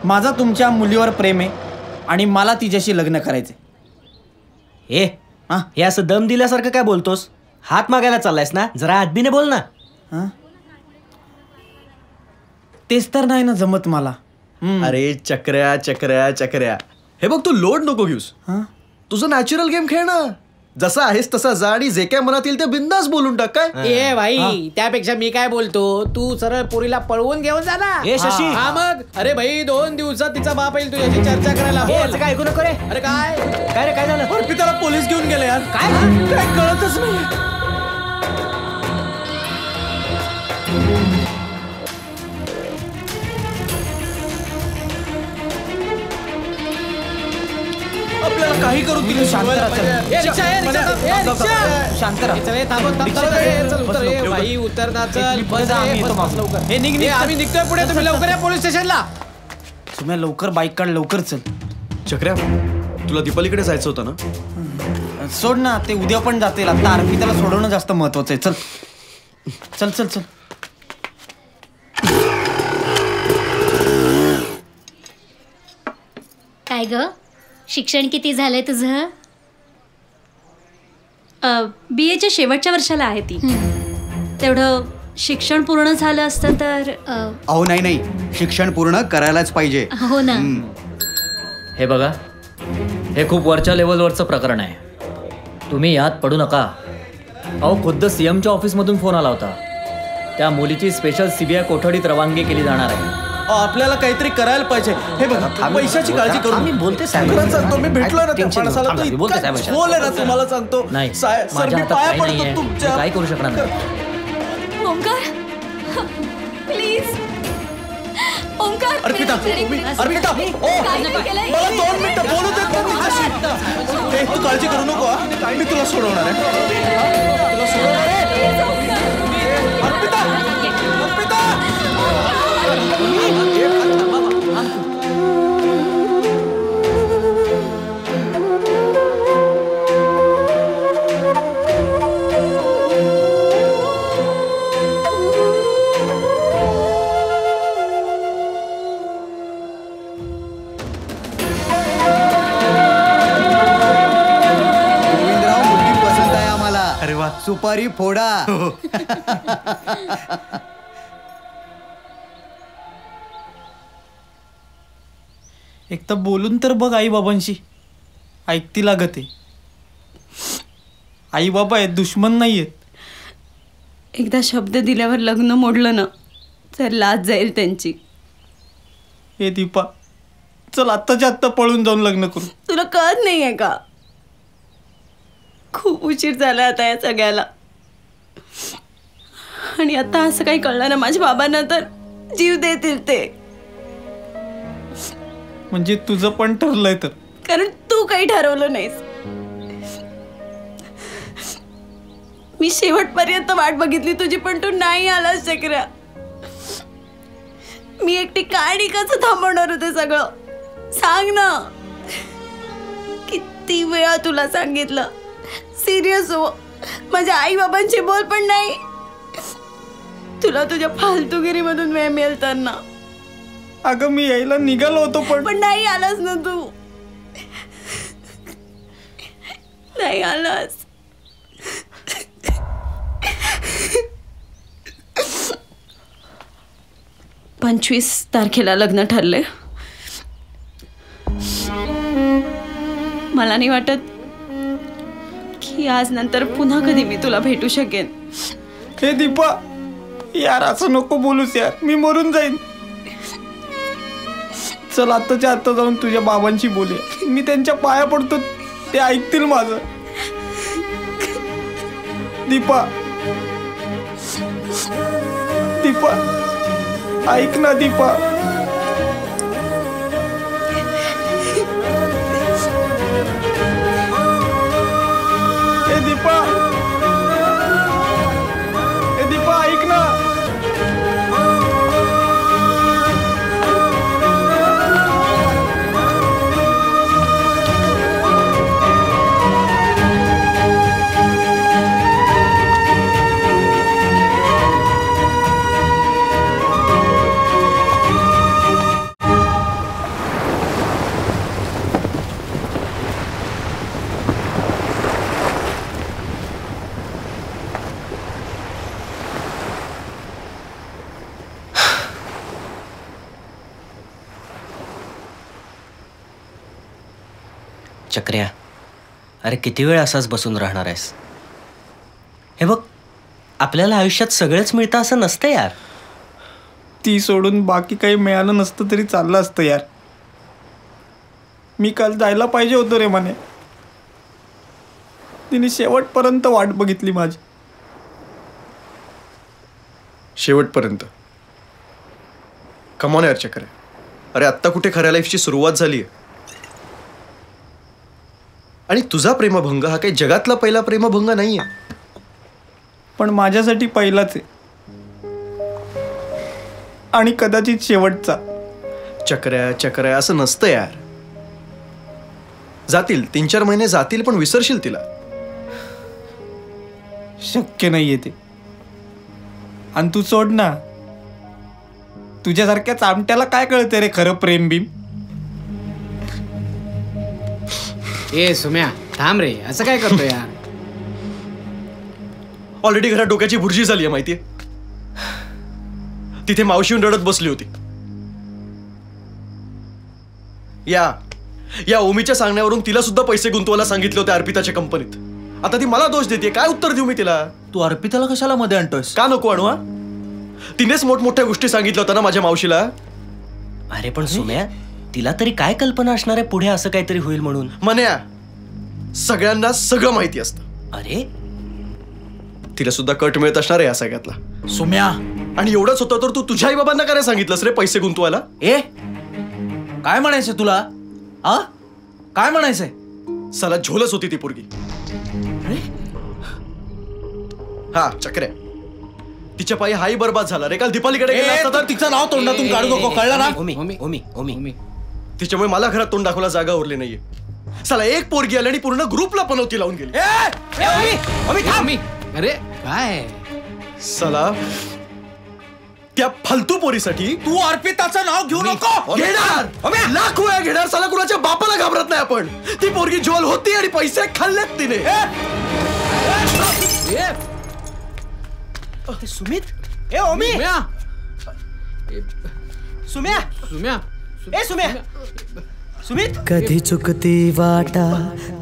माझा तुमच्या मुलीवर प्रेम आहे आणि मला तिच्याशी लग्न करायचंय. ए हे असं दम दिल्यासारखं काय बोलतोस? हात मागायला चाललायस ना? जरा आदबीने बोल ना. तेच तर नाही ना जमत मला. अरे चक्र्या चक्र्या चक्र्या, हे बघ तू लोड नको घेऊस. तुझं नॅचरल गेम खेळ ना. जसा आहेस तसा जा आणि जे काय मनात येईल ते बिंदास बोलून टाक. काय ए भाई, त्यापेक्षा मी काय बोलतो, तू सरळ पोरीला पळवून घेऊन जा ना. ए शशी. हा मग. अरे भाई 2 दिवसात तिचा बाप येईल तुझ्याशी चर्चा करायला. काय ऐकू नको रे. अरे काय काय रे, काय झालं? अर्पिताला पोलीस घेऊन गेले यार. काय कळतच नाही. आपल्याला काही करू दिलं. शांत राहा. भाई उतर ना. चल आम्ही निघतोय पुढे. तुम्ही लवकर या पोलीस स्टेशनला. तुम्ही लवकर बाईक काढ. लवकर चल. चक्र्या, तुला दीपालीकडे जायचं होतं ना? सोड ना, ते उद्या पण जातील. आता अर्पिताला सोडवणं जास्त महत्वाचं आहे. चल चल चल चल. काय ग, शिक्षण किती झालंय तुझं? BA च्या शेवटच्या वर्षाला आहे ती. तेवढं शिक्षण पूर्ण झालं असतं तर. अहो नाही नाही, शिक्षण पूर्ण करायलाच पाहिजे. हो ना. हे बघा, हे खूप वरच्या लेवलवरचं प्रकरण आहे. तुम्ही यात पडू नका. अहो खुद्द CMच्या ऑफिसमधून फोन आला होता. त्या मुलीची स्पेशल CBI कोठडीत रवानगी केली जाणार आहे. आपल्याला काहीतरी करायला पाहिजे. हे बघा, पैशाची काळजी करू. मी बोलते साहेब. खरंच सांगतो, मी भेटलो ना त्या माणसाला, तो इतका खोल आहे ना, तुम्हाला सांगतो. नाही, सर मी पाया पडतो तुमच्या. काय करू शकणार नाही. ओंकार प्लीज. ओंकार अर्पिता, अर्पिता, मला 2 मिनिटं बोलू देत ना तुझ्याशी. तू काळजी करू नको. मी तुला सोडवणार आहे. तुला सोडवणार आहे. अर्पिता, अर्पिता. सुपारी फोडा. एक तर बोलून तर बघ आई बाबांशी. ऐकती लागत आहे. आई बाबा आहेत, दुश्मन नाही आहेत. एकदा शब्द दिल्यावर लग्न मोडलं ना तर लाज जाईल त्यांची. हे दीपा, चल आत्ताच्या आत्ता पळून जाऊन लग्न करू. तुला कळत नाहीये का? खूप उशीर झाला आता या सगळ्याला. आणि आता असं काही कळलं ना माझ्या बाबांना तर जीव देतील ते. म्हणजे तुझं पण ठरलंय तर? कारण तू काही ठरवलं नाहीस. मी शेवटपर्यंत वाट बघितली तुझी, पण तू नाही आलास चक्र्या. मी एकटी काय कसं थांबवणार होते सगळं? सांग ना. किती वेळा तुला सांगितलं सिरियस हो, माझ्या आई बाबांची बोल पण नाही. तुला तुझ्या फालतूगिरी मधून वेळ मिळेल तर ना. अगं मी यायला निघालो होतो पण नाही आलास ना तू. नाही आलास. 25 तारखेला लग्न ठरले. मला नाही वाटत की आज नंतर पुन्हा कधी मी तुला भेटू शकेन. हे दीपा यार, असं नको बोलूस यार, मी मरून जाईन. चल आत्ताच्या आत्ता जाऊन तुझ्या बाबांशी बोलूया. मी त्यांच्या पाया पडतो, ते ऐकतील माझं. दीपा दीपा ऐक ना दीपा. ए दीपा, ए दीपा ऐक ना. चक्र्या, अरे किती वेळ असाच बसून राहणार आहेस? हे बघ, आपल्याला आयुष्यात सगळंच मिळतं असं नसतं यार. ती सोडून बाकी काही मिळालं नसतं तरी चाललं असतं यार. मी काल जायला पाहिजे होतो रे म्हणे. तिने शेवटपर्यंत वाट बघितली माझी. शेवटपर्यंत? कमॉन यार चक्र. अरे आत्ता कुठे खऱ्या लाईफची सुरुवात झाली आहे. आणि तुझा प्रेमभंग हा काही जगातला पहिला प्रेमभंग नाहीये, पण माझ्यासाठी पहिलाच आहे आणि कदाचित शेवटचा. चक्र्या चक्र्या असं नसतं यार. जातील 3-4 महिने जातील, पण विसरशील तिला. शक्य नाहीये ते. आणि तू सोड ना, तुझ्यासारख्या चामट्याला काय कळते रे खरं प्रेम बिम. ए सुम्या थांब रे, असं काय करतो यार. ऑलरेडी घरात डोक्याची भुर्जी झाली आहे माहितीये. तिथे मावशी रडत बसली होती. या ओमीच्या सांगण्यावरून तिला सुद्धा पैसे गुंतवायला सांगितले होते अर्पिताच्या कंपनीत. आता ती मला दोष देते. काय उत्तर देऊ मी तिला? तू अर्पिताला कशाला मध्ये आणतोयस? का नको आणू? तिनेच मोठमोठ्या गोष्टी सांगितल्या होत्या ना माझ्या मावशीला. अरे पण सुम्या, तिला तरी काय कल्पना असणार आहे पुढे असं काहीतरी होईल म्हणून? मन्या, सगळ्यांना सगळं माहिती असतं. अरे तिला सुद्धा कट मिळत असणार आहे या सगळ्यातला. सुम्या, आणि एवढंच होतं तर तू तुझ्या आई बाबांना काय सांगितलंस रे पैसे गुंतवायला? काय म्हणायचं तुला? काय म्हणायचंय? साला झोलच होती ती पोरगी. हा चक्र्या, तिच्या पायी हाही बर्बाद झाला रे. काल दीपालीकडे गेला असता तर तिचं नाव तोंडातून काढू नको, कळलं ना? ओमी. तिच्यामुळे मला घरात तोंड दाखवायला जागा उरली नाहीये. साला एक पोरगी आली आणि पूर्ण ग्रुपला पनवती लावून गेली. अरे काय साला, त्या फालतू पोरीसाठी तू अर्पिताचं नाव घेऊ नको. घेणार लाख वेळा घेणार. साला कुणाच्या बापाला घाबरत नाही आपण. ती पोरगी ज्वेल होती आणि पैसे खाल्लेत तिने. सुमित, ए ओमी, सुम्या ए सुम्या, सुमित. कधी चुकती वाटा,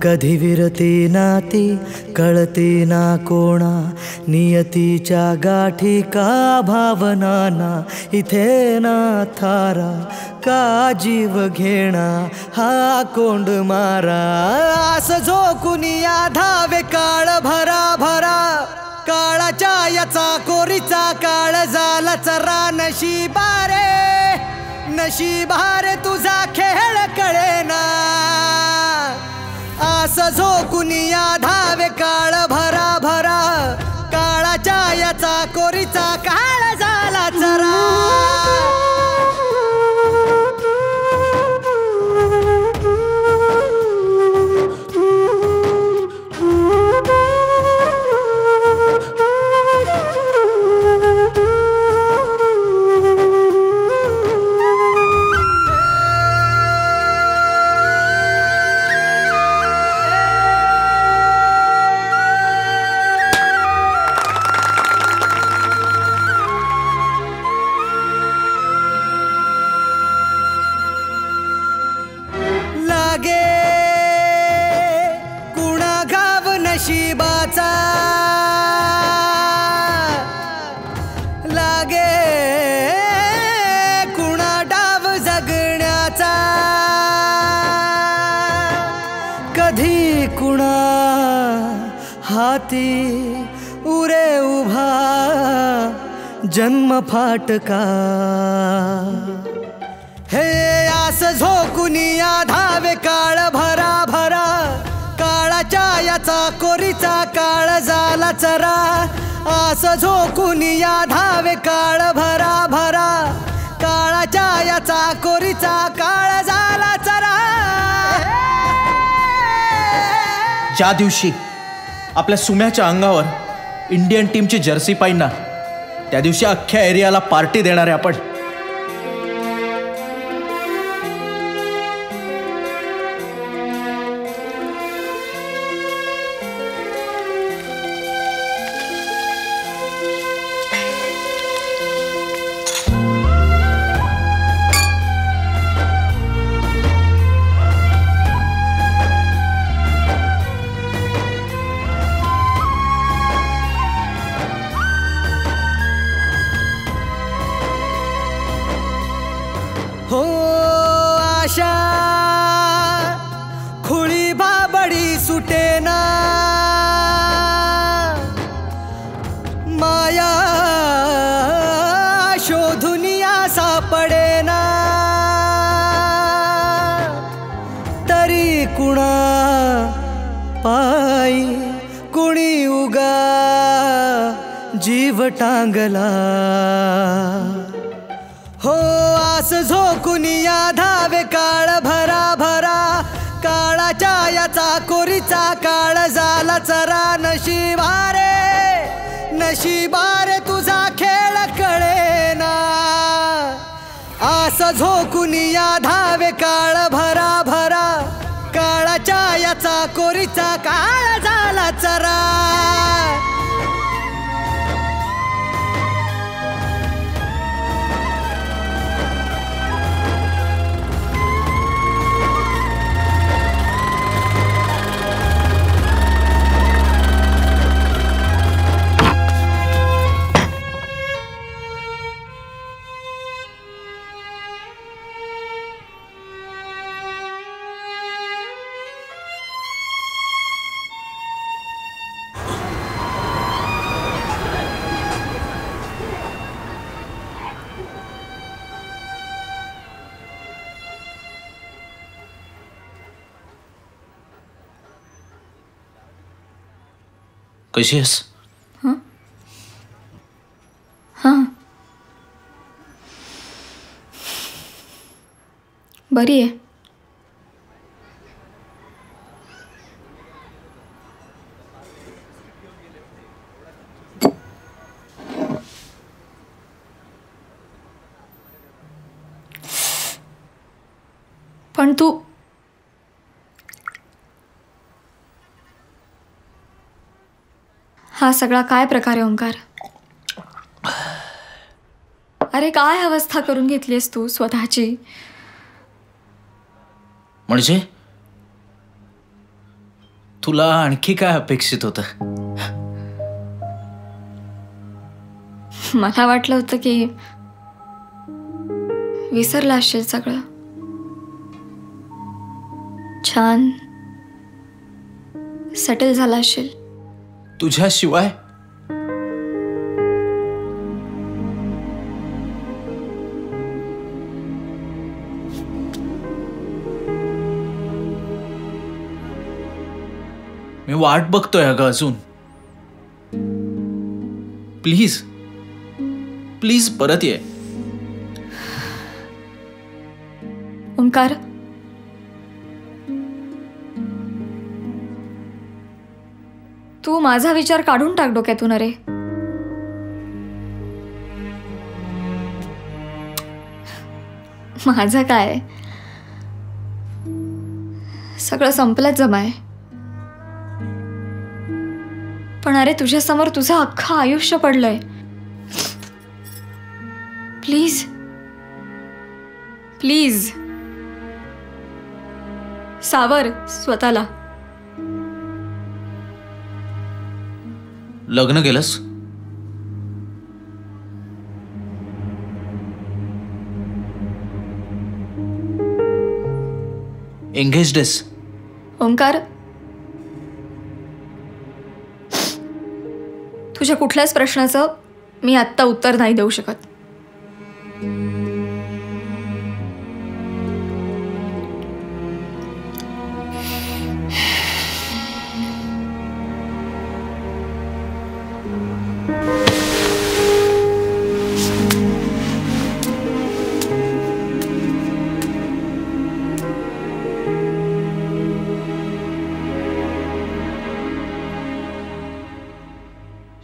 कधी विरती नाती, कळती ना कोणा नियतीच्या गाठी. का भावनाना इथे ना थारा, का जीव घेणा हा कोंड मारा. असं झोकुनिया धावे काळ भरा भरा, काळाच्या याचा कोरीचा काळ झाला चरा. नशिबारे नशिबारे तुझा खेळ कळेना, आस झोकुनिया धावे काळ भरा भरा, काळाच्या याचा कोरीचा काळ झाला चरा. नशिबाचा लागे कुणा डाव जगण्याचा, कधी कुणा हाती उरे उभा जन्म फाटका. हे आस झोकुनिया धावे काळ भरा भरा, काळाच्या याचा कोरीचा काळ झाला चरा. आस झोकुनिया धावे काळ भरा भरा, काळाच्या याचा कोरीचा काळ झाला चरा. ज्या दिवशी आपल्या सुम्याच्या अंगावर इंडियन टीमची जर्सी पाहिजे ना, त्या दिवशी अख्ख्या एरियाला पार्टी देणार आहे आपण. हो आशा खुळी बाबडी सुटेना, माया शोधुनिया सापडेना, तरी कुणा पायी कुणी उगा जीव टांगला. हो आस झोकुनिया धावे काळ भरा भरा, काळाच्या याचा कोरीचा काळ झाला चरा. नशिबारे नशिबारे तुझा खेळ कळेना, आस झोकुनिया धावे काळ भरा भरा, काळाच्या याचा कोरीचा काळ झाला चरा. कशी आहेस? हां बरी आहे. पण तू हा सगळा काय प्रकार आहे ओंकार? अरे काय अवस्था करून घेतलीस तू स्वतःची? म्हणजे तुला आणखी काय अपेक्षित होतं? मला वाटलं होतं की विसरला असशील सगळं. छान सेटल झाला असशील. तुझ्याशिवाय मी वाट बघतोय अगं अजून. प्लीज प्लीज परत ये. ओंकार, तू माझा विचार काढून टाक डोक्यातून. अरे माझं काय, सगळं संपलंच जमाय. पण अरे तुझ्यासमोर तुझं अख्खं आयुष्य पडलंय. प्लीज प्लीज सावर स्वतःला. लग्न केलंस? एंगेज्ड आहेस? ओंकार, तुझ्या कुठल्याच प्रश्नाचं मी आत्ता उत्तर नाही देऊ शकत.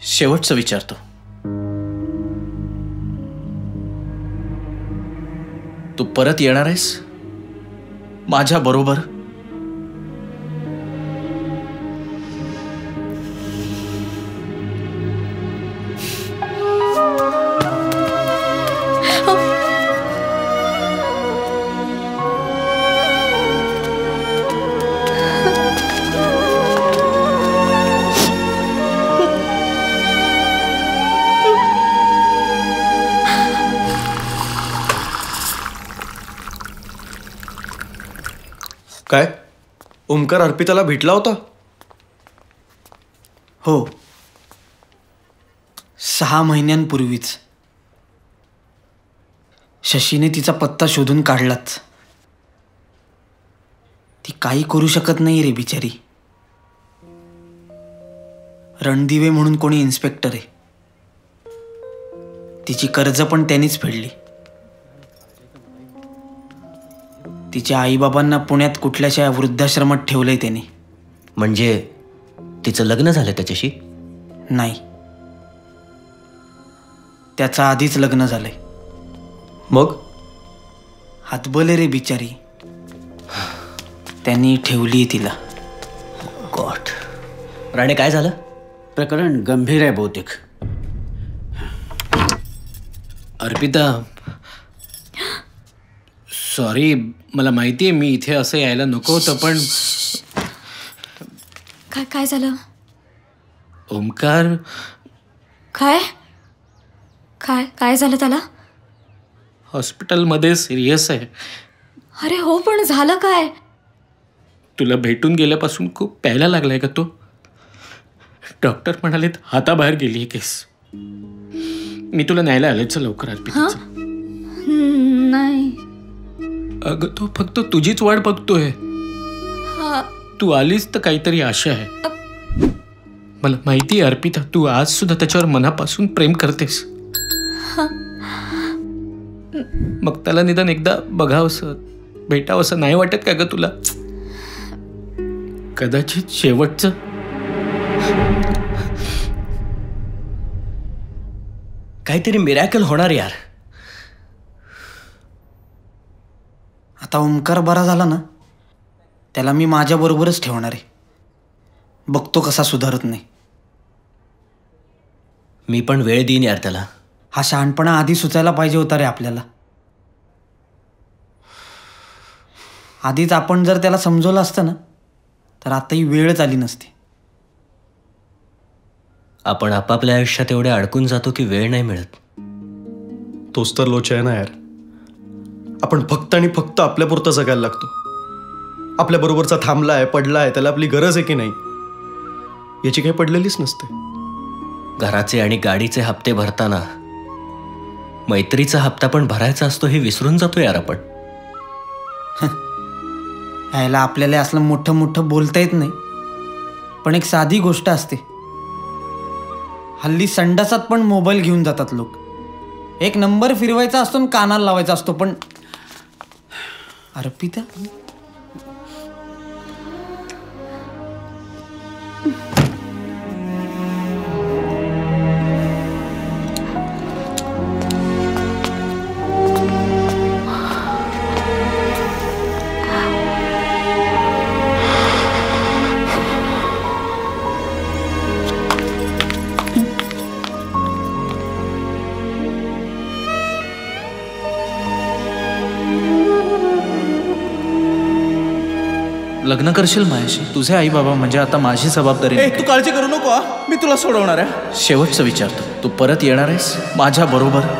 शेवटचं विचारतो, तू परत येणार आहेस माझ्या बरोबर? काय ओमकार अर्पिताला भेटला होता? हो, 6 महिन्यांपूर्वीच. शशीने तिचा पत्ता शोधून काढलाच. ती काही करू शकत नाही रे बिचारी. रणदिवे म्हणून कोणी इन्स्पेक्टर आहे. तिची कर्ज पण त्यांनीच फेडली. तिच्या आईबाबांना पुण्यात कुठल्याशा वृद्धाश्रमात ठेवलंय त्यांनी. म्हणजे तिचं लग्न झालं त्याच्याशी? नाही, त्याचं आधीच लग्न झालंय. मग हातबले रे बिचारी. त्यांनी ठेवली तिला. गॉड. राणे, काय झालं? प्रकरण गंभीर आहे बहुतेक. अर्पिता, सॉरी, मला माहिती आहे मी इथे असं यायला नको होतं, पण काय काय झालं? ओमकार. काय काय काय झालं त्याला? हॉस्पिटलमध्ये सिरियस आहे. अरे हो, पण झालं काय? तुला भेटून गेल्यापासून खूप प्यायला लागलाय का तो? डॉक्टर म्हणालेत हाताबाहेर गेली ही केस. मी तुला न्यायला आलेच लवकर. अर्पिता, नाही. अगं तो फक्त तुझीच वाट बघतोय. तू आलीस तर काहीतरी आशा आहे. मला माहिती आहे अर्पिता, तू आज सुद्धा त्याच्यावर मनापासून प्रेम करतेस. मग त्याला निदान एकदा बघावंसं, भेटावंसं नाही वाटत का ग तुला? कदाचित शेवटचं. काहीतरी मिरॅकल होणार यार. आता ओंकार बरा झाला ना, त्याला मी माझ्याबरोबरच ठेवणार आहे. बघतो कसा सुधारत नाही. मी पण वेळ देईन यार त्याला. हा शहाणपणा आधी सुचायला पाहिजे होता रे आपल्याला. आधीच आपण जर त्याला समजवलं असतं ना, तर आता ही वेळच आली नसती. आपण आपापल्या आयुष्यात एवढे अडकून जातो की वेळ नाही मिळत. तोच तर लोचा आहे ना यार. आपण फक्त आणि फक्त आपल्यापुरतं जगायला लागतो. आपल्या बरोबरचा थांबलाय, पडलाय, त्याला आपली गरज आहे की नाही याची काही पडलेलीच नसते. घराचे आणि गाडीचे हप्ते भरताना मैत्रीचा हप्ता पण भरायचा असतो हे विसरून जातो यार आपण. यायला आपल्याला असलं मोठं मोठं बोलता येत नाही, पण एक साधी गोष्ट असते, हल्ली संडासात पण मोबाईल घेऊन जातात लोक. एक नंबर फिरवायचा असतो आणि कानाला लावायचा असतो. पण अर्पिता लग्न करशील माझ्याशी? तुझे आई बाबा म्हणजे आता माझी जबाबदारी. तू काळजी करू नको, मी तुला सोडवणार आहे. शेवटचं विचारतो, तू परत येणार आहेस माझ्या बरोबर?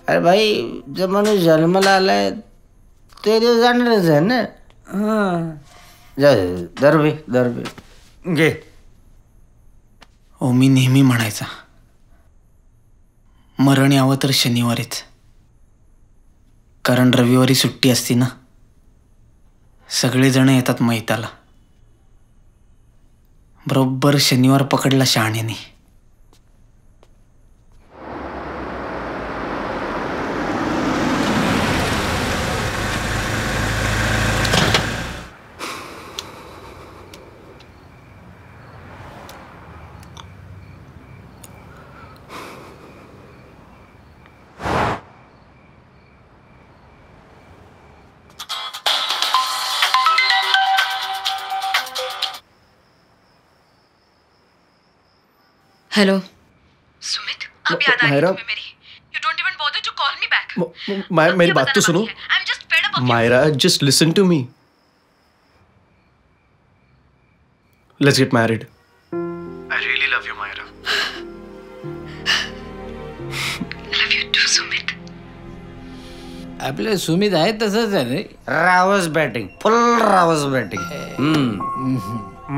अरे भाई, जब माणूस जन्माला आलाय ते दिवस जाणारच आहे ना. दरबे घे. हो, मी नेहमी म्हणायचा मरण यावं तर शनिवारीच, कारण रविवारी सुट्टी असती ना. सगळेजण येतात मैताला. बरोबर शनिवार पकडला शहाण्याने. हेलो सुमित, अभी याद आई तुम्हें मेरी? You don't even bother to call me back. मेरी बात तो सुनो. I'm just fed up of you. Myra, just listen to me. Let's get married. I really love you, Myra. Love you too, Sumit. आपले सुमित आहे तसंच आहे रे. रावस batting, फुल रावस batting.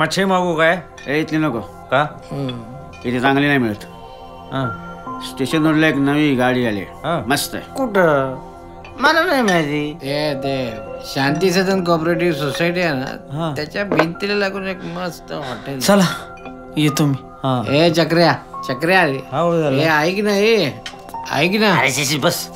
मच्छी मागू काय? इथली नको का? इथे चांगली नाही मिळत. स्टेशन रोडला एक नवी गाडी आली, मस्त आहे. कुठं? मला नाही माहिती. ते शांती सदन कोऑपरेटिव्ह सोसायटी आहे ना, त्याच्या भिंतीला लागून एक मस्त हॉटेल. चला येतो मी. ए चक्र्या चक्र्या हे ऐक ना, हे ऐक ना. बस.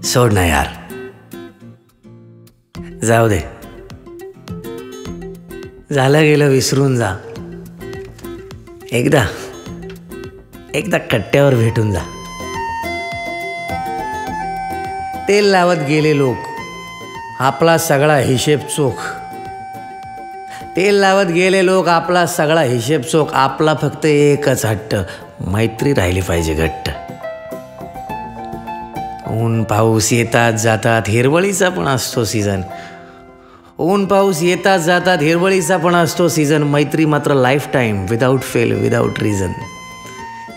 सोड ना यार, जाऊ दे. झालं गेलं विसरून जा. एकदा कट्ट्यावर भेटून जा. तेल लावत गेले लोक, आपला सगळा हिशेब चोख. तेल लावत गेले लोक, आपला सगळा हिशेब चोख. आपला फक्त एकच हट्ट, मैत्री राहिली पाहिजे घट्ट. ऊन पाऊस येतात जातात, हिरवळीचा पण असतो सीझन. ऊन पाऊस येतात जातात, हिरवळीचा पण असतो सीझन. मैत्री मात्र life time, without fail, without reason.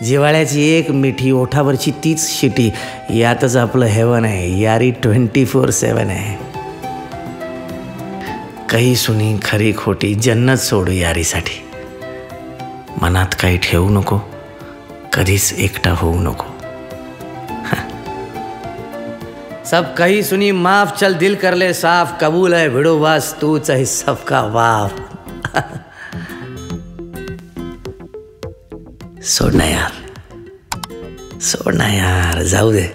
जिव्हाळ्याची एक मिठी, ओठावरची तीच शिटी, यातच आपलं हेवन आहे. यारी 24/7 आहे. काही सुनी खरी खोटी, जन्नत सोडू यारीसाठी. मनात काही ठेवू नको, कधीच एकटा होऊ नको. सब कही सुनी माफ, चल दिल कर ले साफ. कबूल है भिड़ो बस, तू चाहे सबका बाप. सोड ना यार, सोड ना यार, जाऊ दे.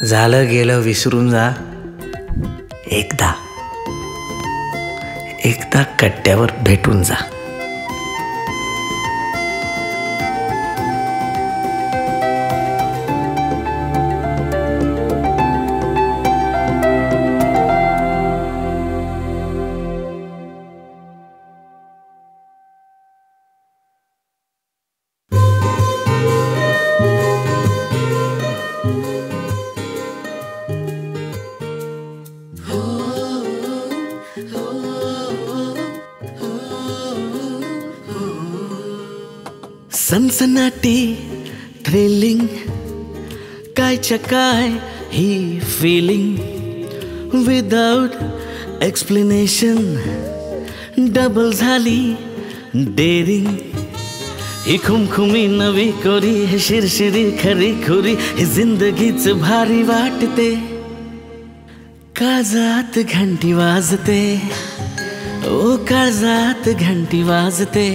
झालं गेलं विसरून जा. एकदा कट्ट्यावर भेटून जा. सनसनाटी थ्रिलिंग, कायच्या काय ही फिलिंग. विदाउट एक्सप्लेनेशन डबल झाली डेरिंग. ही खुमखुमी नवी कोरी, हे शिरशिरी खरी खुरी, ही जिंदगीच भारी वाटते. काळजात घंटी वाजते, ओ काळजात घंटी वाजते.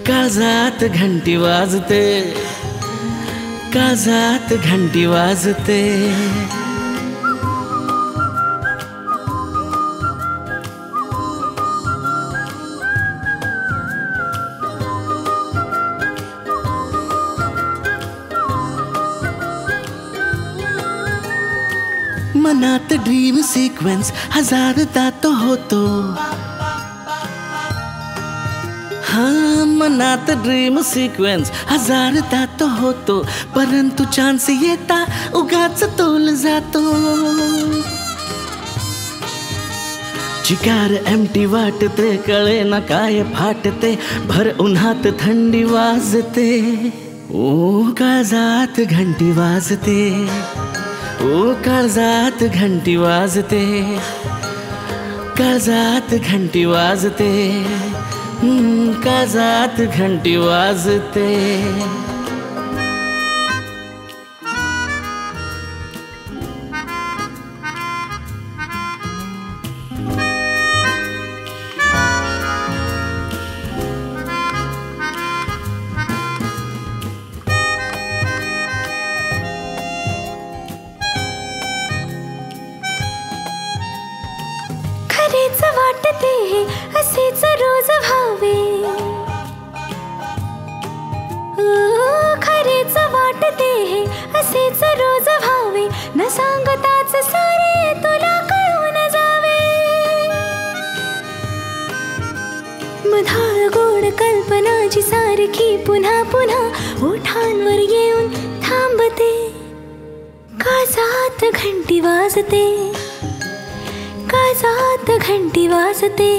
काळजात घंटी वाजते, काळजात घंटी वाजते. मनात ड्रीम सिक्वेन्स हजारदा तो होतो. हाँ, मनात ड्रीम सिक्वेन्स हजारदा तो होतो, परंतु चान्स येता उगाच तोल जातो. चिकार एम्प्टी वाटते, कळे ना काय फाटते. भर उन्हात थंडी वाजते, ओ काळजात घंटी वाजते. ओ काळजात घंटी वाजते, काळजात घंटी वाजते. काळजात घंटी वाजते. खरेच वाटते असेच रोज व्हावे. खरेच वाटते असेच रोज व्हावे. न सांगताच सारे तुला कळून जावे. मधाळ गोड कल्पनाची सारखी पुन्हा पुन्हा ओठांवर येऊन थांबते. काळजात घंटी वाजते, काळजात घंटी वाजते.